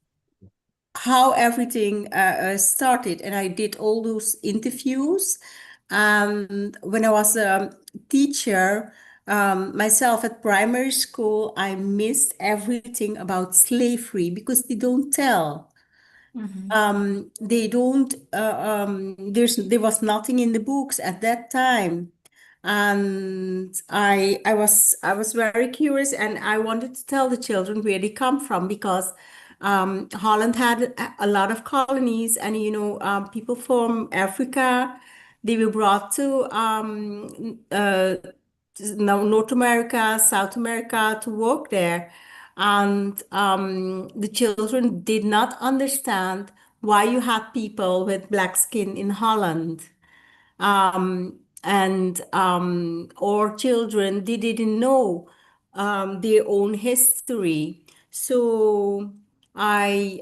how everything started. And I did all those interviews. And when I was a teacher myself at primary school, I missed everything about slavery because they don't tell. They don't, there was nothing in the books at that time. And I was very curious, and I wanted to tell the children where they come from, because Holland had a lot of colonies, and people from Africa, they were brought to North America, South America to work there. and the children did not understand why you had people with black skin in Holland. And our children they didn't know their own history. So I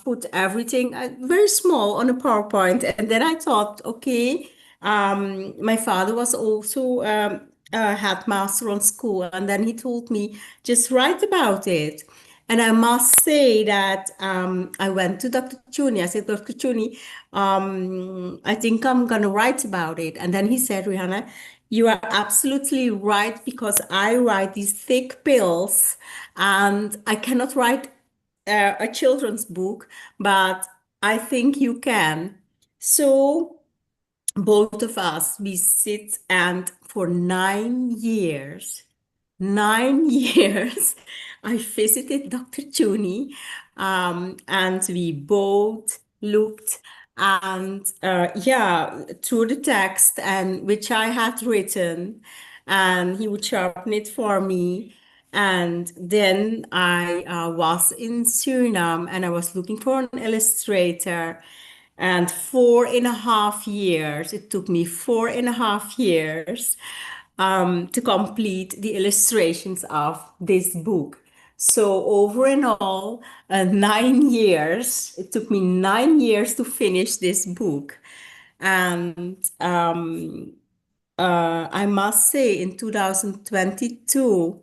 put everything very small on a PowerPoint, and then I thought, okay, my father was also a headmaster on school, and then he told me just write about it. And I must say that I went to Dr. Chuni. I said, Dr. Chuni, I think I'm going to write about it. And then he said, Rihanna, you are absolutely right, because I write these thick pills and I cannot write a children's book, but I think you can. So both of us, we sit, and for 9 years, 9 years, I visited Dr. Chuni, and we both looked and yeah, through the text and which I had written, and he would sharpen it for me. And then I was in Suriname and I was looking for an illustrator. And 4.5 years, it took me 4.5 years to complete the illustrations of this book. So over and all, 9 years. It took me 9 years to finish this book. And I must say, in 2022,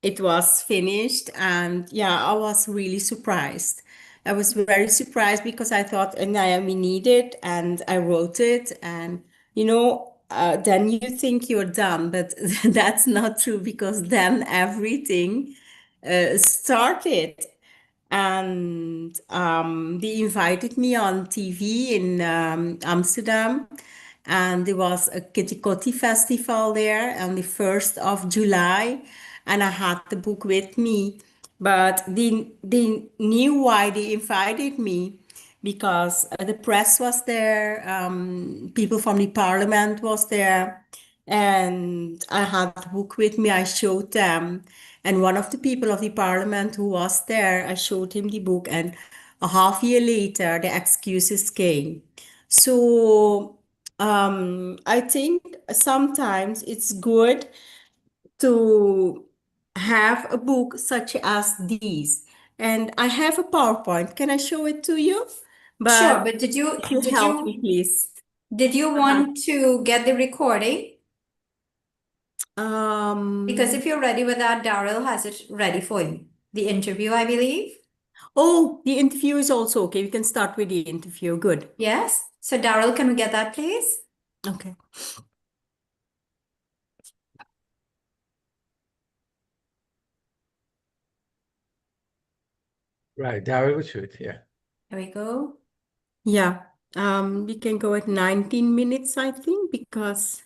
it was finished, and yeah, I was really surprised. I was very surprised because I thought, and we need it, and I wrote it, and then you think you're done, but that's not true, because then everything started. And they invited me on TV in Amsterdam, and there was a Kitty Kotti festival there on the 1st of July, and I had the book with me. But they knew why they invited me, because the press was there, people from the parliament was there, and I had the book with me. I showed them, and one of the people of the parliament who was there, I showed him the book, and a half year later, the excuses came. So I think sometimes it's good to have a book such as these. And I have a PowerPoint. Can I show it to you? Sure, But but if you help me, please. did you want to get the recording? Because if you're ready with that, Daryl has it ready for you. The interview, I believe. Oh, the interview is also okay. We can start with the interview. Good. Yes. So Daryl, can we get that, please? Okay. Right, Daryl would shoot, yeah. There we go. Yeah. We can go at 19 minutes, I think, because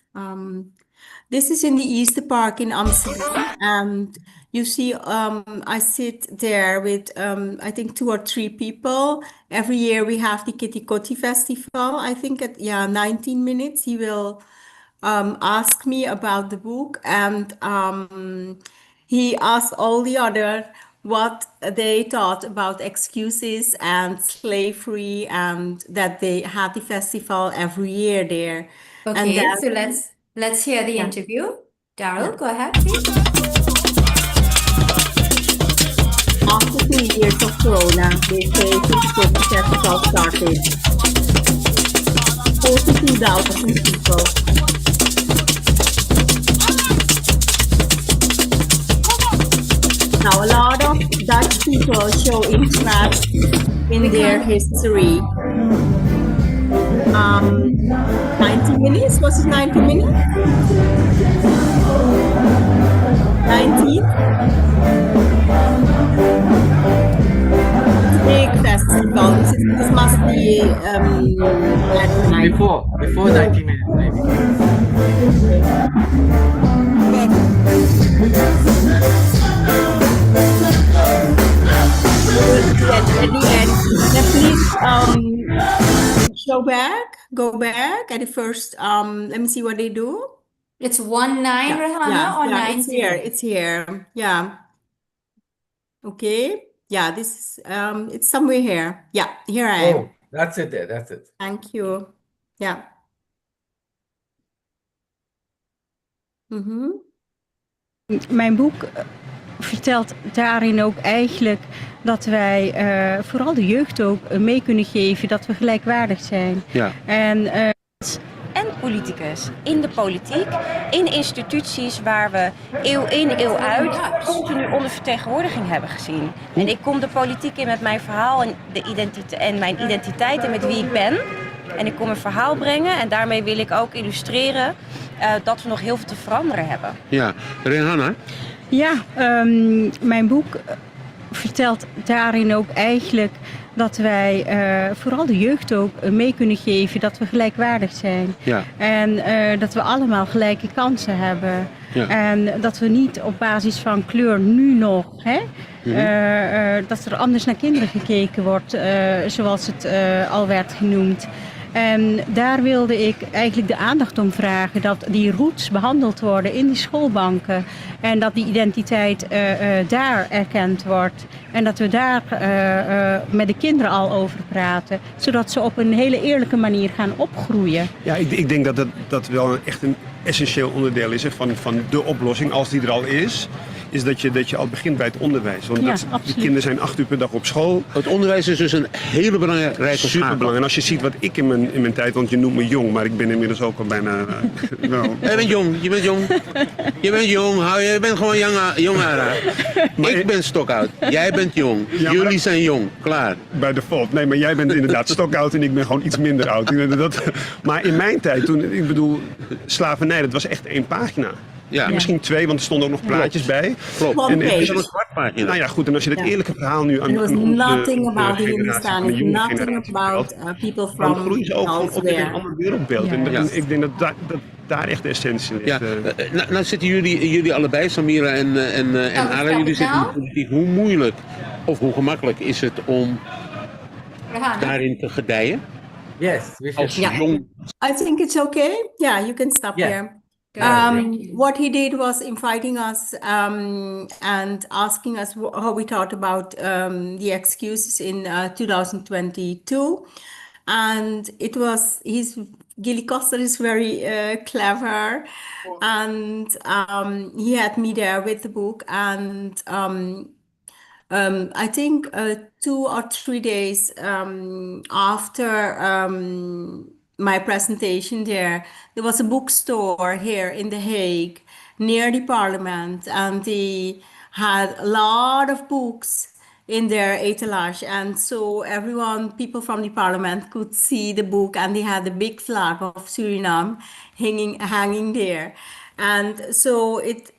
this is in the Easter Park in Amsterdam, and you see, I sit there with I think 2 or 3 people. Every year we have the Kitty Kotti Festival. I think at 19 minutes he will ask me about the book, and he asked all the other what they thought about excuses and slavery, and that they had the festival every year there. And Okay, then so let's hear the yeah, interview. Daryl, yeah. go ahead, please. After 2 years of Corona, they say Kitty Festival started. 42,000 people. Now, a lot of Dutch people show interest in their history. 90 minutes? Was it 90 minutes? 19? Big festival. This must be at night. Before 90 minutes, maybe. Get ready, and then please go back at the first. Let me see what they do. It's 19, Yeah, Rahana, or yeah, it's 90? here. It's here. Yeah. Okay. Yeah, this is it's somewhere here. Yeah, here I am. Oh, that's it there. That's it. Thank you. Ja. Mijn boek vertelt daarin ook eigenlijk dat wij vooral de jeugd ook mee kunnen geven dat we gelijkwaardig zijn. Ja. En politicus in de politiek, in instituties waar we eeuw in, eeuw uit continu ondervertegenwoordiging hebben gezien. En ik kom de politiek in met mijn verhaal en mijn identiteit en met wie ik ben. En ik kom een verhaal brengen en daarmee wil ik ook illustreren dat we nog heel veel te veranderen hebben. Ja, Rehanna? Ja, mijn boek vertelt daarin ook eigenlijk dat wij vooral de jeugd ook mee kunnen geven dat we gelijkwaardig zijn. Ja. En dat we allemaal gelijke kansen hebben. Ja. En dat we niet op basis van kleur nu nog, dat er anders naar kinderen gekeken wordt, zoals het al werd genoemd. En daar wilde ik eigenlijk de aandacht om vragen dat die roots behandeld worden in die schoolbanken. En dat die identiteit daar erkend wordt. En dat we daar met de kinderen al over praten. Zodat ze op een hele eerlijke manier gaan opgroeien. Ja, ik denk dat wel echt een essentieel onderdeel is van de oplossing, als die er al is dat je al begint bij het onderwijs. Want de kinderen zijn 8 uur per dag op school. Het onderwijs is dus een hele belangrijke Superbelangrijk. En als je ziet wat ik in mijn tijd, want je noemt me jong, maar ik ben inmiddels ook al bijna... Je bent jong. Je bent gewoon jong Ara. Ik ben stokoud. Jij bent jong. Ja, Jullie zijn jong. Klaar. Bij default. Nee, maar jij bent inderdaad stokoud en ik ben gewoon iets minder oud. Maar in mijn tijd, ik bedoel, slavernij, dat was echt 1 pagina. Ja. Misschien 2, want er stonden ook nog plaatjes bij. Klopt. En het is een kwart pagina. Nou ja, goed. En als je dat eerlijke verhaal nu aan There was nothing about the Hindustan, nothing about people from dan groeien ze ook gewoon op in een ander wereldbeeld. Ja. En ik denk dat daar echt de essentie ligt. Ja. Nou zitten jullie allebei, Samira en Ara, jullie zitten in de politiek. Hoe moeilijk of hoe gemakkelijk is het om daarin te gedijen? Yes, als jong. I think it's okay. Yeah, you can stop here. What he did was inviting us and asking us how we thought about the excuses in 2022. And it was, Gilly Costa is very clever, and he had me there with the book, and I think 2 or 3 days after my presentation there was a bookstore here in The Hague near the parliament, and they had a lot of books in their etalage, and so people from the parliament could see the book, and they had a big flag of Suriname hanging there, and so it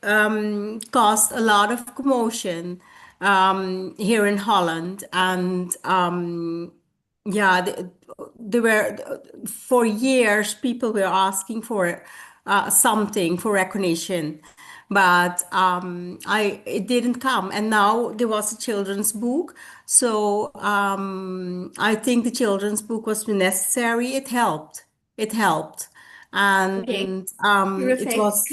caused a lot of commotion here in Holland, and there were, for years, people were asking for something for recognition, but it didn't come. And now there was a children's book, so I think the children's book was necessary. It helped. And Okay. it was.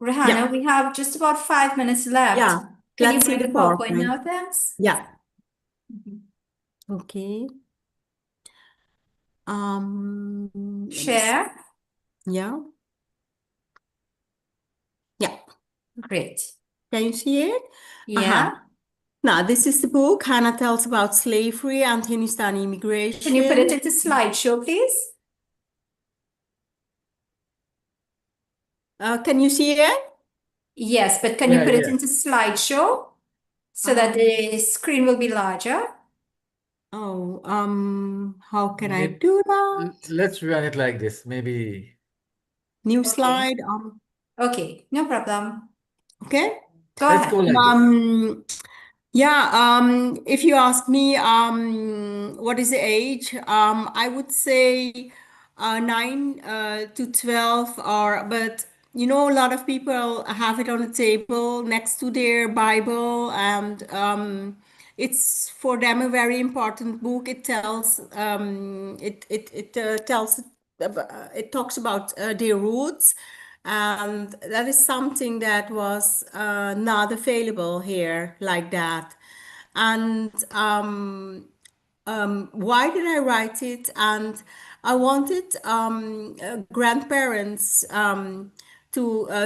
Rehanna, we have just about 5 minutes left. Yeah. Can you Let's see bring the the PowerPoint PowerPoint. now, thanks? Yeah. Okay. Let me Share. Yeah. Yeah. Great. Can you see it? Yeah. Now, this is the book. Hannah tells about slavery and Hindustani immigration. Can you put it into slideshow, please? Can you see it? Yes, but can you put it into slideshow so that the screen will be larger? Oh, how can I do that? Let's run it like this. Maybe. New slide. Okay, no problem. Okay. Go Let's ahead. go like this. If you ask me, what is the age? I would say 9 to 12, but a lot of people have it on the table next to their Bible, and it's for them a very important book. It tells, it talks about their roots, And that is something that was not available here like that. And why did I write it? And I wanted grandparents to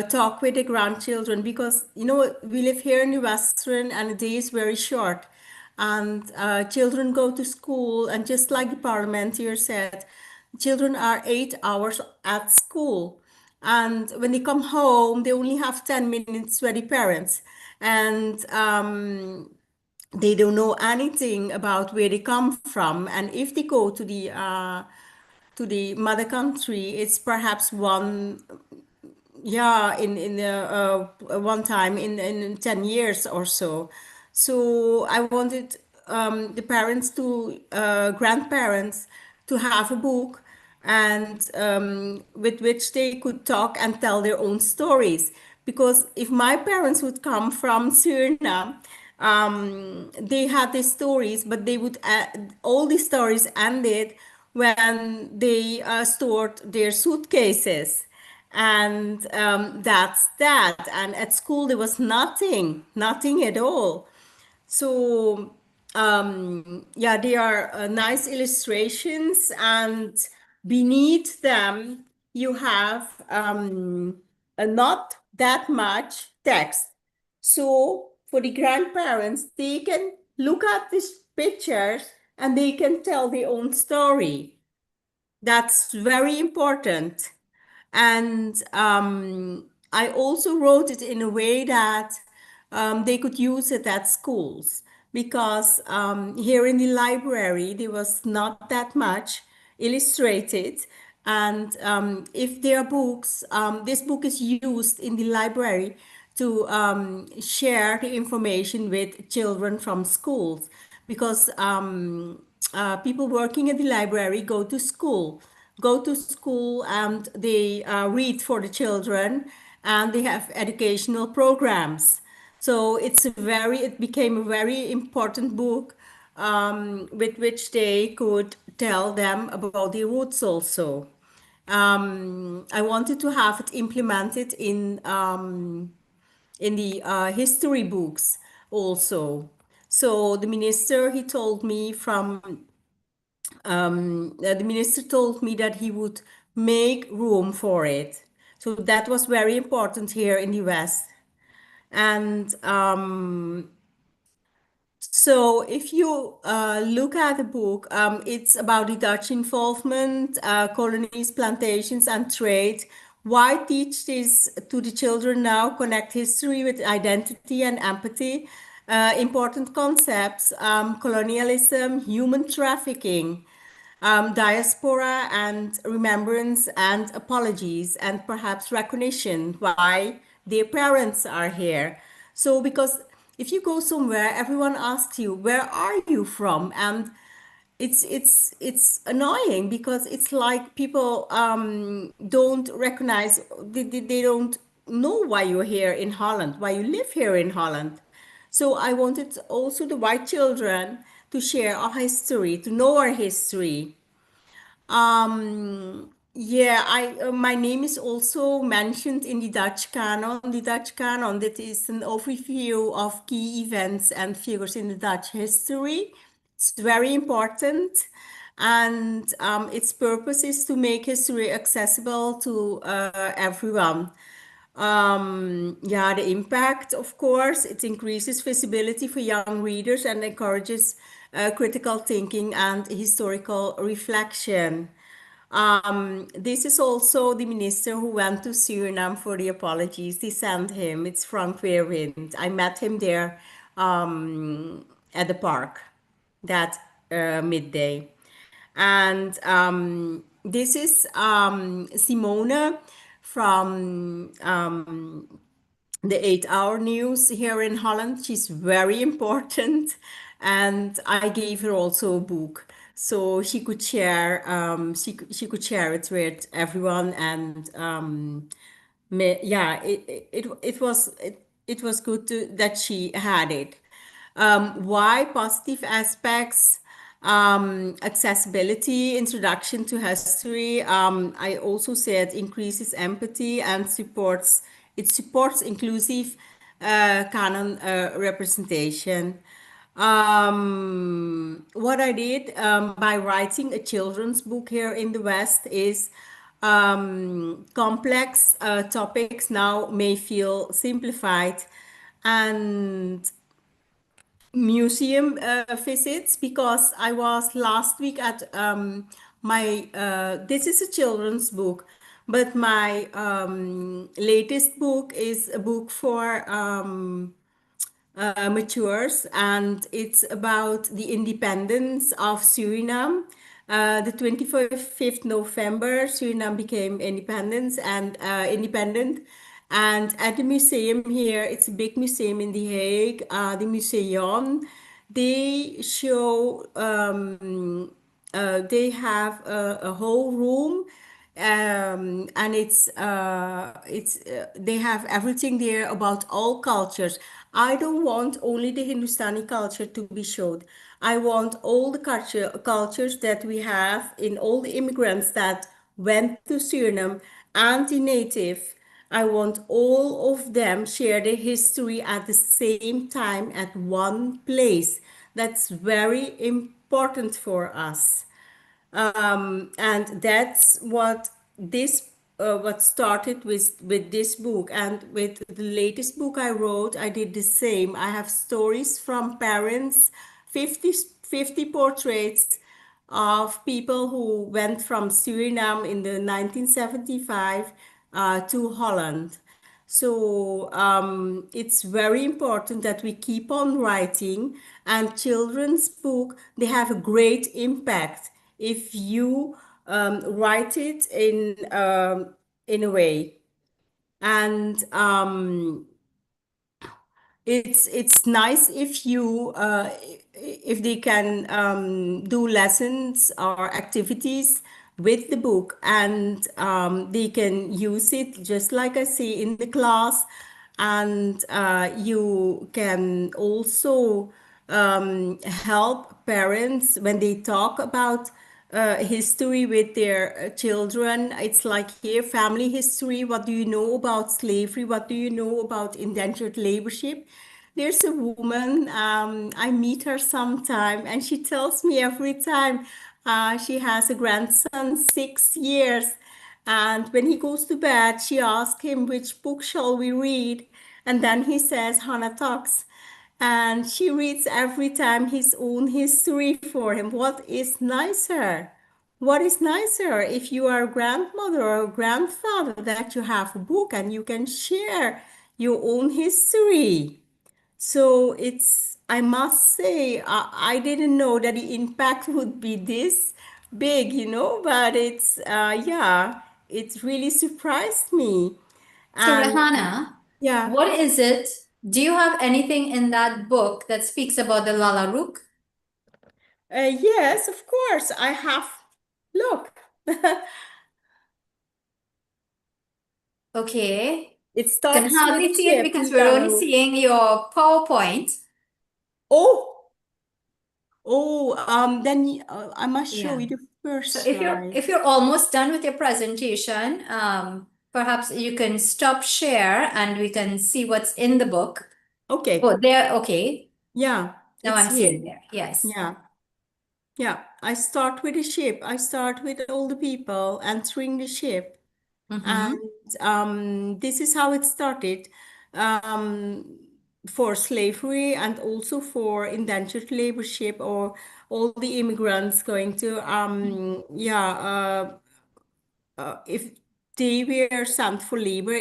talk with the grandchildren because, you know, we live here in the Western and the day is very short. And children go to school, and just like the parliamentarian said, children are 8 hours at school. And when they come home, they only have 10 minutes with the parents. And they don't know anything about where they come from. And if they go to the mother country, it's perhaps one, yeah, in one time in 10 years or so. So I wanted the parents to grandparents to have a book, and with which they could talk and tell their own stories. Because if my parents would come from Suriname, they had these stories, but they would all these stories ended when they stored their suitcases. And that's that. And at school, there was nothing, nothing at all. So, yeah, they are nice illustrations, and beneath them, you have not that much text. So, for the grandparents, they can look at these pictures and they can tell their own story. That's very important. And I also wrote it in a way that they could use it at schools, because here in the library there was not that much illustrated. And if there are books, this book is used in the library to share the information with children from schools, because people working in the library go to school and they read for the children, and they have educational programs. So it became a very important book with which they could tell them about their roots also. I wanted to have it implemented in the history books also. So the minister told me that he would make room for it. So that was very important here in the West. And so if you look at the book, it's about the Dutch involvement, colonies, plantations, and trade. Why teach this to the children now? Connect history with identity and empathy. Important concepts, colonialism, human trafficking, diaspora and remembrance and apologies, and perhaps recognition why their parents are here. So, because if you go somewhere, everyone asks you, "Where are you from?" And it's annoying, because it's like people don't recognize, they don't know why you're here in Holland, why you live here in Holland. So I wanted also the white children to share our history, to know our history. Yeah, my name is also mentioned in the Dutch canon. The Dutch canon, that is an overview of key events and figures in the Dutch history. It's very important, and its purpose is to make history accessible to everyone. Yeah, the impact, of course, it increases visibility for young readers and encourages critical thinking and historical reflection. This is also the minister who went to Suriname for the apologies. They sent him. It's Frank Weerwind. I met him there at the park that midday. And this is Simone from the 8 Hour News here in Holland. She's very important, and I gave her also a book so she could share. She could share it with everyone, and yeah, it was good that she had it. Why positive aspects? Accessibility, introduction to history. I also said increases empathy and it supports inclusive canon representation. What I did by writing a children's book here in the West is complex topics now may feel simplified, and museum visits, because I was last week at my this is a children's book, but my latest book is a book for matures, and it's about the independence of Suriname. The 25th November, Suriname became independent. And at the museum here, it's a big museum in The Hague, the Museum, they show, they have a whole room, and it's they have everything there about all cultures. I don't want only the Hindustani culture to be showed. I want all the cultures that we have in all the immigrants that went to Suriname and the native. I want all of them share their history at the same time at one place. That's very important for us. And that's what started with this book. And with the latest book I wrote, I did the same. I have stories from parents, 50 portraits of people who went from Suriname in the 1975 to Holland. So it's very important that we keep on writing, and children's book, they have a great impact if you write it in a way. And it's nice if you if they can do lessons or activities with the book, and they can use it just like I say in the class. And you can also help parents when they talk about history with their children. It's like here, family history. What do you know about slavery? What do you know about indentured laborship? There's a woman, I meet her sometime, and she tells me every time she has a grandson, 6 years. And when he goes to bed, she asks him, which book shall we read? And then he says, Hannah Talks. And she reads every time his own history for him. What is nicer? What is nicer if you are a grandmother or a grandfather that you have a book and you can share your own history? So I must say, I didn't know that the impact would be this big, but yeah, it really surprised me. So, And Rahana, yeah, what is it? Do you have anything in that book that speaks about the Lala Rook? yes, of course, I have. Look, Okay. it Can starts with hardly a see it ship, because the we're only Lala Rook. seeing your PowerPoint. Then I must show Yeah. you the So first if slide. you're almost done with your presentation, perhaps you can stop share and we can see what's in the book. Okay. Oh, there. Okay. Yeah, Now it's I'm here. seeing there. Yes. Yeah. Yeah, I start with a ship. I start with all the people entering the ship. Mm-hmm. And this is how it started, um, for slavery and also for indentured laborship, or all the immigrants going to, if they were sent for labor,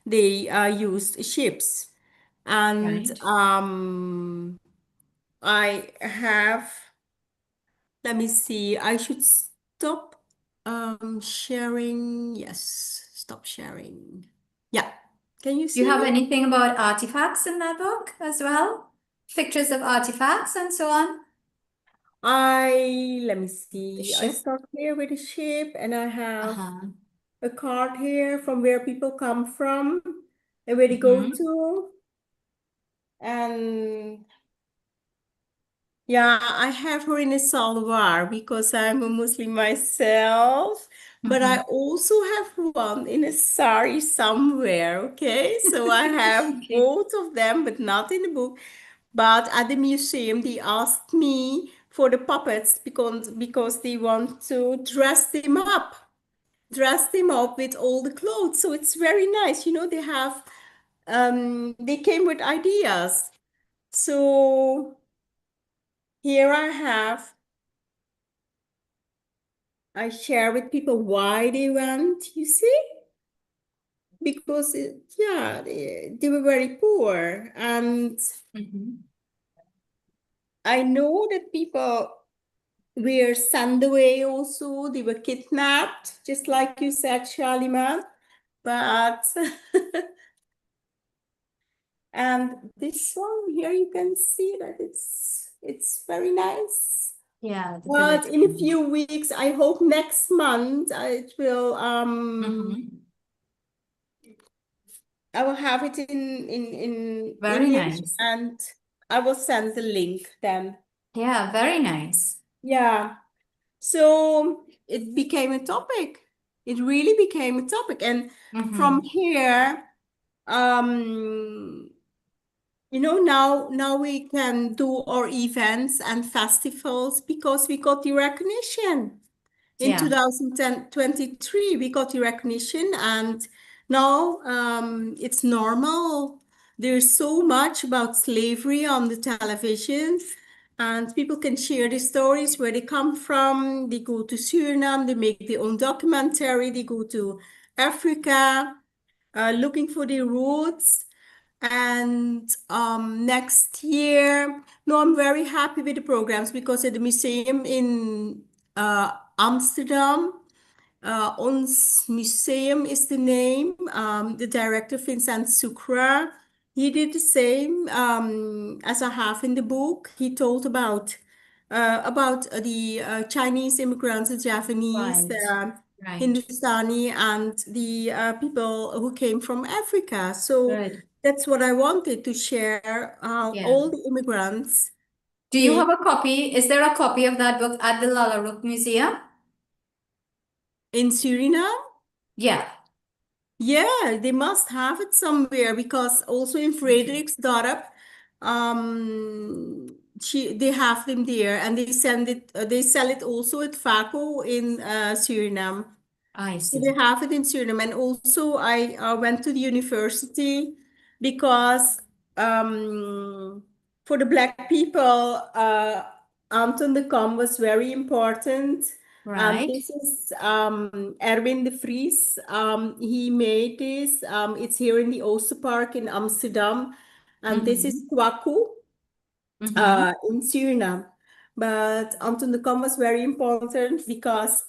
they used ships. And Right. I have. Let me see. I should stop sharing. Yes, stop sharing. Yeah. Can you Do you see have me? anything about artifacts in that book as well? Pictures of artifacts and so on? Let me The see. I ship? start here with a ship, and I have Uh-huh. a card here from where people come from and where they go Mm-hmm. to. And Yeah, I have her in a salwar because I'm a Muslim myself, but I also have one in a sari somewhere, okay? So I have Okay. both of them, but not in the book. But at the museum, they asked me for the puppets because they want to dress them up with all the clothes. So it's very nice. They came with ideas. So here I share with people why they went, you see? Because they were very poor. And I know that people were sent away also. They were kidnapped, just like you said, Shalima. But and this one here, you can see that it's very nice. Yeah, the But in a collection. few weeks, I hope next month it will I will have it in Very English nice. and I will send the link then. Yeah, very nice. Yeah. So it became a topic. It really became a topic. And from here, now we can do our events and festivals because we got the recognition. In Yeah. 2023, we got the recognition, and now it's normal. There's so much about slavery on the television, and people can share the stories where they come from. They go to Suriname, they make their own documentary, they go to Africa, looking for their roots. And next year, no, I'm very happy with the programs because at the museum in Amsterdam, Ons Museum is the name. The director, Vincent Sucre, he did the same as I have in the book. He told about the Chinese immigrants, the Japanese, Right. Hindustani, and the people who came from Africa. So Good. that's what I wanted to share. Yeah. All the immigrants Do you have a copy? Is there a copy of that book at the Lalaruk Museum? in Suriname. Yeah. Yeah, they must have it somewhere because also in Frederiksdorp, they have them there and they send it. They sell it also at Faco in Suriname. I So see. they have it in Suriname, and also I went to the university because for the Black people, Anton de Kom was very important. Right. This is Erwin de Vries. He made this. It's here in the Oosterpark in Amsterdam, and this is Kwaku in Suriname. But Anton de Kom was very important because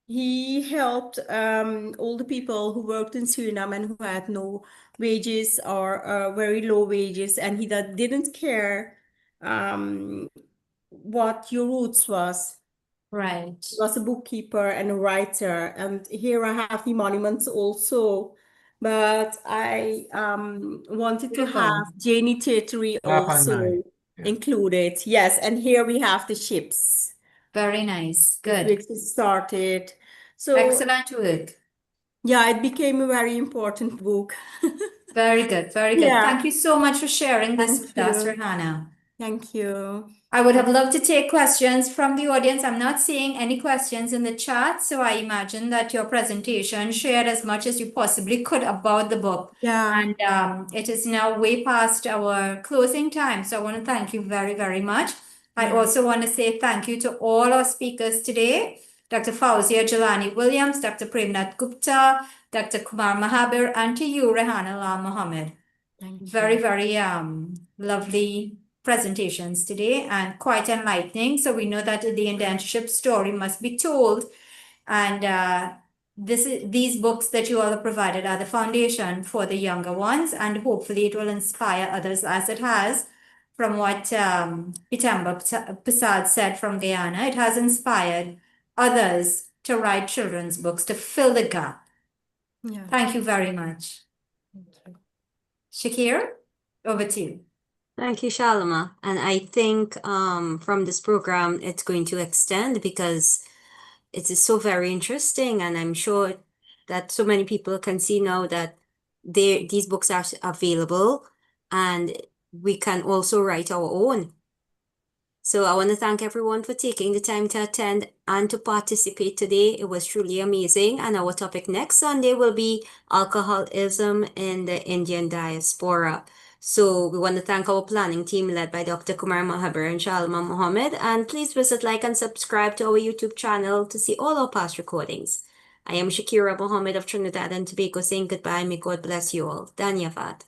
he helped all the people who worked in Suriname and who had no wages or very low wages, and he didn't care what your roots was. Right. He was a bookkeeper and a writer, and here I have the monuments also. But I wanted to Beautiful. have Janie Tetery Rapanai. also Yeah. included. Yes, and here we have the ships Very nice. with Good. which it started. So Excellent work. yeah, it became a very important book. Very good. Very good. Yeah. Thank you so much for sharing this Thank with us, you. Rahana. Thank you. I would have loved to take questions from the audience. I'm not seeing any questions in the chat, so I imagine that your presentation shared as much as you possibly could about the book. Yeah. And it is now way past our closing time, so I want to thank you very, very much. I Yeah. also want to say thank you to all our speakers today, Dr. Fauzia Jelani Williams, Dr. Premnath Gupta, Dr. Kumar Mahabir, and to you, Rehana Lal Mohammed. Thank you. Very, very lovely presentations today and quite enlightening. So we know that the indentureship story must be told. And these books that you all have provided are the foundation for the younger ones, and hopefully it will inspire others as it has. From what Pitamba Prasad said from Guyana, it has inspired others to write children's books to fill the gap. Yeah. Thank you very much. Thank you. Shakir, over to you. Thank you, Shalama. And I think from this program, it's going to extend because it is so very interesting. And I'm sure that so many people can see now that these books are available and we can also write our own. So I want to thank everyone for taking the time to attend and to participate today. It was truly amazing. And our topic next Sunday will be alcoholism in the Indian diaspora. So we want to thank our planning team led by Dr. Kumar Mahaber and Shalma Mohammed. And please visit, like, and subscribe to our YouTube channel to see all our past recordings. I am Shakira Mohammed of Trinidad and Tobago saying goodbye. May God bless you all. Dhanyavad.